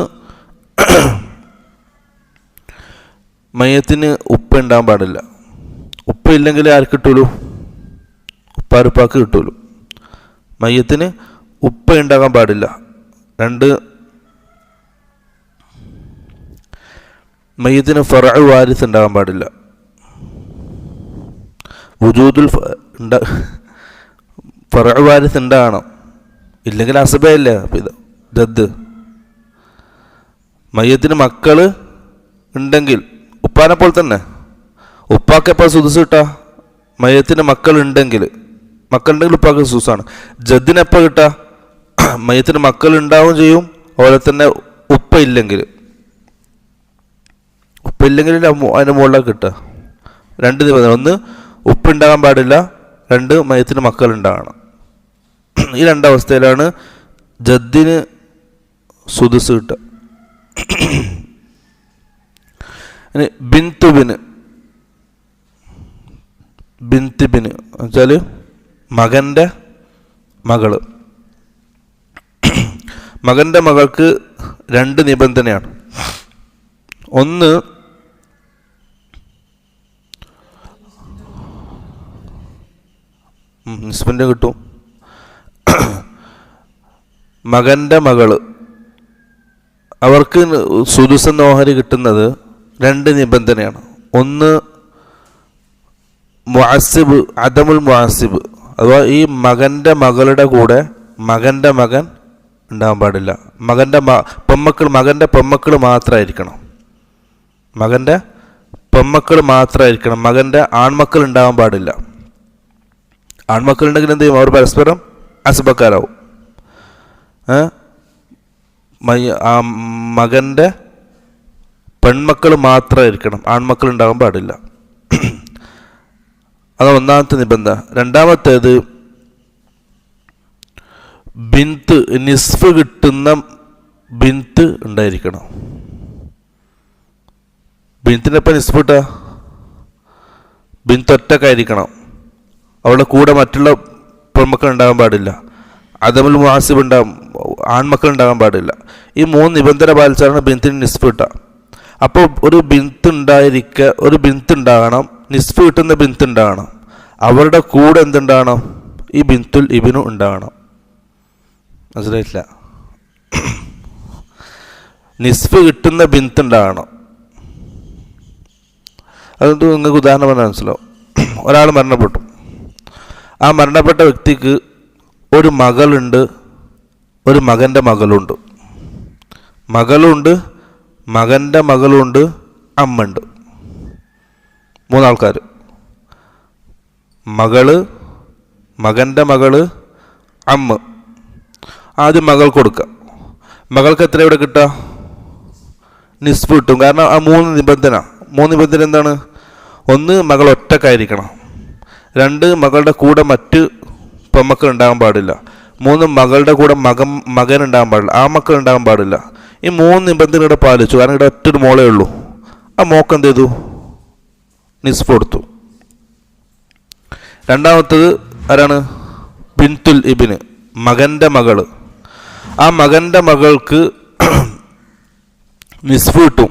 മയ്യത്തിന് ഉപ്പ ഉണ്ടാകാൻ പാടില്ല. ഉപ്പ ഇല്ലെങ്കിൽ ആർക്ക് കിട്ടൂലൂ? ഉപ്പാരുപ്പാക്ക് കിട്ടൂലൂ. മയ്യത്തിന് ഉപ്പ ഉണ്ടാകാൻ പാടില്ല. രണ്ട്, മയ്യത്തിന് ഫറഉ വാരിസ് ഉണ്ടാകാൻ പാടില്ല. വുജൂദുൽ ഫറഉ വാരിസ് ഉണ്ടാകണം, ഇല്ലെങ്കിൽ അസബയല്ലേ ജദ്. മയ്യത്തിന് മക്കള് ഉണ്ടെങ്കിൽ ഉപ്പാനെ പോലെ തന്നെ, ഉപ്പാക്ക് എപ്പോൾ സുദുസ് കിട്ടാ? മയ്യത്തിന് മക്കളുണ്ടെങ്കിൽ ഉപ്പാക്ക് സുദുസാണ്. ജദ്ദിനെപ്പോൾ കിട്ടാ? മയ്യത്തിന് മക്കൾ ഉണ്ടാവുകയും ചെയ്യും, അതുപോലെ തന്നെ ഉപ്പ ഇല്ലെങ്കിൽ അതിന് മുകളിലാണ് കിട്ടുക. രണ്ട് നിബന്ധന: ഒന്ന്, ഉപ്പ ഉണ്ടാകാൻ പാടില്ല, രണ്ട്, മയ്യത്തിന് മക്കൾ ഉണ്ടാകണം. ഈ രണ്ടവസ്ഥയിലാണ് ജദ്ദിന് സുദുസ് കിട്ടുക. ബിന്തുബിന് എന്നുവെച്ചാൽ മകൻ്റെ മകൾക്ക് രണ്ട് നിബന്ധനയാണ്. ഒന്ന്, നിസ്ബിൻ്റെ കിട്ടും. മകൻ്റെ മകള് അവർക്ക് സുദുസ് എന്ന ഓഹരി കിട്ടുന്നത് രണ്ട് നിബന്ധനയാണ്. ഒന്ന്, മുഅസ്സിബ്, അദമുൽ മുഅസ്സിബ്, അഥവാ ഈ മകൻ്റെ മകളുടെ കൂടെ മകൻ്റെ മകൻ ഉണ്ടാകാൻ പാടില്ല. മകൻ്റെ പെമ്മക്കൾ മാത്രമായിരിക്കണം. മകൻ്റെ ആൺമക്കൾ ഉണ്ടാകാൻ പാടില്ല. ആൺമക്കളുണ്ടെങ്കിൽ എന്ത് ചെയ്യും? അവർ പരസ്പരം അസുബക്കാരാവും. മകൻ്റെ പെൺമക്കൾ മാത്രമായിരിക്കണം, ആൺമക്കൾ ഉണ്ടാകാൻ പാടില്ല. അത് ഒന്നാമത്തെ നിബന്ധന. രണ്ടാമത്തേത്, ബിന്ത്, നിസ്ഫ് കിട്ടുന്ന ബിന്ത് ഉണ്ടായിരിക്കണം. ബിന്തിനെപ്പം നിസ്ഫ് കിട്ടുക? ബിന്ത് ഒറ്റക്കായിരിക്കണം, അവളുടെ കൂടെ മറ്റുള്ള പെൺമക്കൾ ഉണ്ടാകാൻ പാടില്ല. അദമുൽ മുആസിബ് ആൺമക്കൾ ഉണ്ടാകാൻ പാടില്ല. ഈ മൂന്ന് നിബന്ധന പാലിച്ചാണ് ബിന്തിന് നിസ്ഫ് കിട്ടുക. അപ്പോൾ ഒരു ബിന്ത് ഉണ്ടാകണം, നിസ്ഫ് കിട്ടുന്ന ബിന്ത് ഉണ്ടാകണം, അവരുടെ കൂടെ എന്തുണ്ടാകണം? ഈ ബിന്തുൽ ഇബ്നു ഉണ്ടാകണം. മനസ്സിലായിട്ടില്ല? നിസ്ഫ് കിട്ടുന്ന ബിന്ത് ഉണ്ടാകണം. അതുകൊണ്ട് നിങ്ങൾക്ക് ഉദാഹരണം പറഞ്ഞാൽ മനസ്സിലാവും. ഒരാൾ മരണപ്പെട്ടു. ആ മരണപ്പെട്ട വ്യക്തിക്ക് ഒരു മകളുണ്ട്, ഒരു മകൻ്റെ മകളുണ്ട്. മകൻ്റെ മകളുണ്ട്, അമ്മയുണ്ട്. മൂന്നാൾക്കാർ. മകൻ്റെ മകള്, അമ്മ. ആദ്യം മകൾ കൊടുക്കുക. മകൾക്ക് എത്ര ഇവിടെ കിട്ടുക? നിസ്ഫ് കിട്ടും. കാരണം ആ മൂന്ന് നിബന്ധന എന്താണ്? ഒന്ന്, മകൾ ഒറ്റക്കായിരിക്കണം. രണ്ട്, മകളുടെ കൂടെ മറ്റ് പെമ്മക്കൾ ഉണ്ടാകാൻ പാടില്ല. 3 മകളുടെ കൂടെ മകൻ ഉണ്ടാകാൻ പാടില്ല, ആ മക്കൾ ഉണ്ടാകാൻ പാടില്ല. ഈ 3 നിബന്ധന ഇവിടെ പാലിച്ചു. കാരണം ഇവിടെ ഒറ്റൊരു മോളേ ഉള്ളൂ. ആ മോക്ക് എന്ത് ചെയ്തു? നിസ്ഫ് കൊടുത്തു. രണ്ടാമത്തത് ആരാണ്? ബിൻതുൽ ഇബ്ന്, മകൻ്റെ മകള്. ആ മകൻ്റെ മകൾക്ക് നിസ്ഫ് കിട്ടും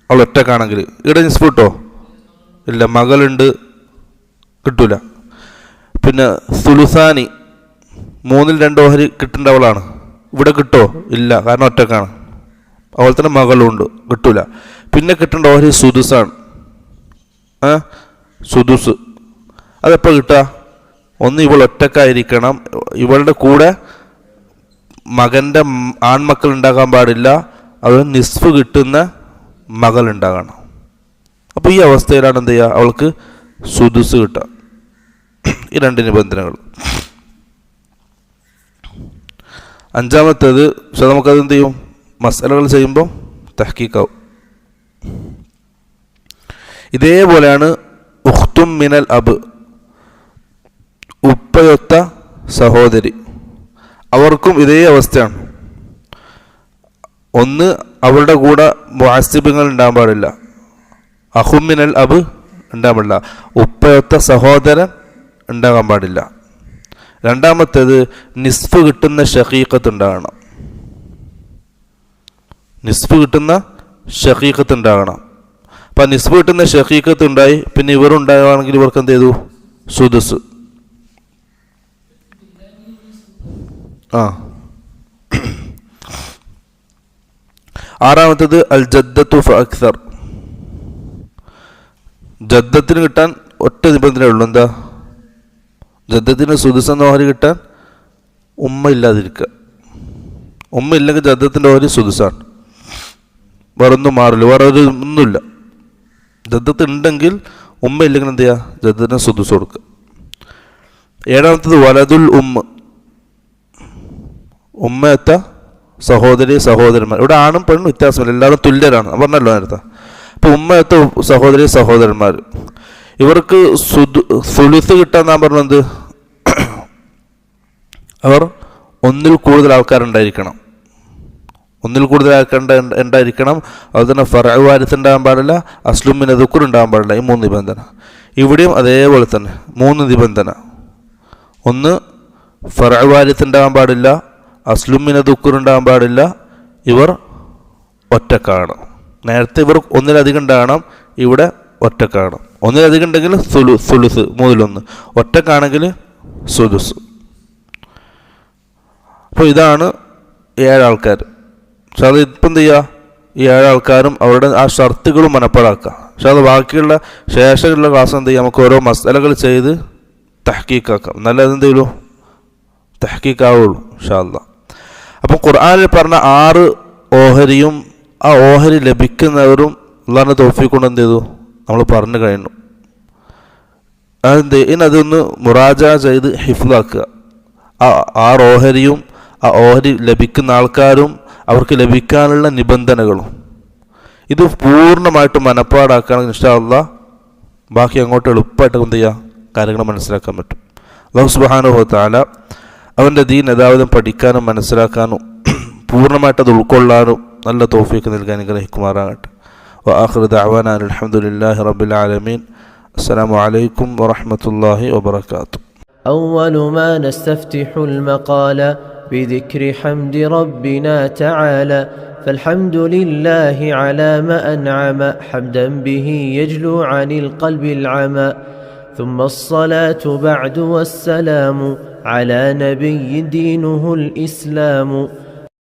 അവൾ ഒറ്റക്കാണെങ്കിൽ. ഇവിടെ നിസ്ഫ് കിട്ടോ? ഇല്ല, മകളുണ്ട്, കിട്ടൂല. പിന്നെ സുലുസാനി, 3/2 ഓഹരി കിട്ടേണ്ട അവളാണ്. ഇവിടെ കിട്ടോ? ഇല്ല, കാരണം ഒറ്റക്കാണ്. അതുപോലെ തന്നെ മകളുണ്ട്, കിട്ടൂല. പിന്നെ കിട്ടേണ്ട ഓഹരി സുദുസാണ്. സുദുസ് അതെപ്പോൾ കിട്ടുക? ഒന്ന് ഇവൾ ഒറ്റക്കായിരിക്കണം, ഇവളുടെ കൂടെ മകൻ്റെ ആൺമക്കൾ ഉണ്ടാകാൻ പാടില്ല, അത് നിസ്ഫ് കിട്ടുന്ന മകൾ ഉണ്ടാകണം. അപ്പോൾ ഈ അവസ്ഥയിലാണ് എന്ത് ചെയ്യുക? അവൾക്ക് സുദുസ് കിട്ടുക. ഈ 2 നിബന്ധനകൾ. അഞ്ചാമത്തേത്, പക്ഷെ നമുക്കത് എന്ത് ചെയ്യും? മസലകൾ ചെയ്യുമ്പോൾ തഹ്കീക്കാവും. ഇതേപോലെയാണ് ഉഖ്തും മിനൽ അബ്, ഉപ്പയൊത്ത സഹോദരി. അവർക്കും ഇതേ അവസ്ഥയാണ്. ഒന്ന്, അവളുടെ കൂടെ മുഅസ്സിബുകൾ ഉണ്ടാകാൻ പാടില്ല, അഖും മിനൽ അബ് ഉണ്ടാകാൻ പാടില്ല, ഉപ്പയൊത്ത സഹോദരൻ ഉണ്ടാകാൻ പാടില്ല. രണ്ടാമത്തേത്, നിസ്ഫ് കിട്ടുന്ന ഷഖീഖത്ത് ഉണ്ടാകണം. നിസ്ഫ് കിട്ടുന്ന ഷഖീഖത്ത് ഉണ്ടാകണം. അപ്പം നിസ്ഫ് കിട്ടുന്ന ഷഖീഖത്ത് ഉണ്ടായി, പിന്നെ ഇവരുണ്ടാകുകയാണെങ്കിൽ ഇവർക്ക് എന്ത് ചെയ്തു? സുദുസ്. ആറാമത്തേത് അൽ ജദ്ദത്തു ഫഅക്സർ. ജദ്ദത്തിന് കിട്ടാൻ ഒറ്റ നിബന്ധനയേ ഉള്ളൂ. എന്താ? ജദ്ദത്തിന് സുദുസ് എന്ന ഓഹരി കിട്ടാൻ ഉമ്മ ഇല്ലാതിരിക്കുക. ഉമ്മ ഇല്ലെങ്കിൽ ജദ്ദത്തിൻ്റെ ഓഹരി സുദുസാണ്, വേറൊന്നും മാറില്ല, വേറെ ഒന്നുമില്ല. ജദ്ദത്ത് ഉണ്ടെങ്കിൽ ഉമ്മ ഇല്ലെങ്കിൽ എന്ത് ചെയ്യുക? ജദ്ദത്തിന് സുദുസ് കൊടുക്കുക. ഏഴാമത്തത് വലതുൽ ഉമ്മ, ഉമ്മയത്ത സഹോദരി സഹോദരന്മാർ. ഇവിടെ ആണും പെണ്ണും വ്യത്യാസമില്ല, എല്ലാവരും തുല്യരാണ് പറഞ്ഞല്ലോ നേരത്തെ. അപ്പോൾ ഉമ്മയത്ത സഹോദരി സഹോദരന്മാർ, ഇവർക്ക് സുലുസ് കിട്ടാൻ നാം പറഞ്ഞത് അവർ ഒന്നിൽ കൂടുതൽ ആൾക്കാരുണ്ടായിരിക്കണം. ഒന്നിൽ കൂടുതൽ ഉണ്ടായിരിക്കണം. അതുപോലെ തന്നെ ഫർഉ വാരിസ് ഉണ്ടാകാൻ പാടില്ല, അസ്ലും മിന ദുക്ർ ഉണ്ടാകാൻ പാടില്ല. ഈ 3 നിബന്ധന. ഇവിടെയും അതേപോലെ തന്നെ 3 നിബന്ധന. ഒന്ന്, ഫർഉ വാരിസ് ഉണ്ടാകാൻ പാടില്ല, അസ്ലും മിന ദുക്ർ ഉണ്ടാകാൻ പാടില്ല, ഇവർ ഒറ്റക്കാണ്. നേരത്തെ ഇവർ ഒന്നിലധികം ഉണ്ടാകണം, ഇവിടെ ഒറ്റക്കാണ്. ഒന്നിലധികം ഉണ്ടെങ്കിൽ സുലുസ് 3/1, ഒറ്റക്കാണെങ്കിൽ സുദുസ്. അപ്പോൾ ഇതാണ് 7 ആൾക്കാർ. പക്ഷെ അത് ഇപ്പം എന്ത് ചെയ്യുക? ഈ 7 ആൾക്കാരും അവരുടെ ആ ഷർത്തുകളും മനപ്പാടാക്കുക. പക്ഷെ അത് ബാക്കിയുള്ള ശേഷമുള്ള ക്ലാസ് എന്ത് ചെയ്യുക? നമുക്ക് ഓരോ മസലകൾ ചെയ്ത് തഹ്കീക്കാക്കാം. നല്ല എന്ത് ചെയ്യുള്ളൂ? തഹ്കീക്കാവുള്ളൂ ഇൻഷാ അല്ലാഹ്. അപ്പം ഖുർആനിൽ പറഞ്ഞ 6 ഓഹരിയും ആ ഓഹരി ലഭിക്കുന്നവരും അല്ലാഹുവിൻ്റെ തൗഫീഖ് കൊണ്ട് എന്ത് ചെയ്തു? നമ്മൾ പറഞ്ഞു കഴിഞ്ഞു. അതെന്ത്? ഇനി അതൊന്ന് മുറാജ ചെയ്ത് ഹിഫ്ലാക്കുക. ആ 6 ഓഹരിയും ആ ഓഹരി ലഭിക്കുന്ന ആൾക്കാരും അവർക്ക് ലഭിക്കാനുള്ള നിബന്ധനകളും ഇത് പൂർണ്ണമായിട്ട് മനപ്പാടാക്കുകയാണെങ്കിൽ ഇൻഷാ അല്ലാഹ് ബാക്കി അങ്ങോട്ട് എളുപ്പമായിട്ട് എന്ത് ചെയ്യുക? കാര്യങ്ങൾ മനസ്സിലാക്കാൻ പറ്റും. അല്ലാഹു സുബ്ഹാനഹു വ തആല അവൻ്റെ ദീൻ യഥാവിധം പഠിക്കാനും മനസ്സിലാക്കാനും പൂർണ്ണമായിട്ട് അത് ഉൾക്കൊള്ളാനും നല്ല തൗഫീഖ് നൽകാൻ അനുഗ്രഹിക്കുമാറാകട്ടെ. وآخر دعوانا الحمد لله رب العالمين. السلام عليكم ورحمة الله وبركاته. أول ما نستفتح المقال بذكر حمد ربنا تعالى، فالحمد لله على ما أنعم حمدا به يجلو عن القلب العمى، ثم الصلاة بعد والسلام على نبي دينه الإسلام.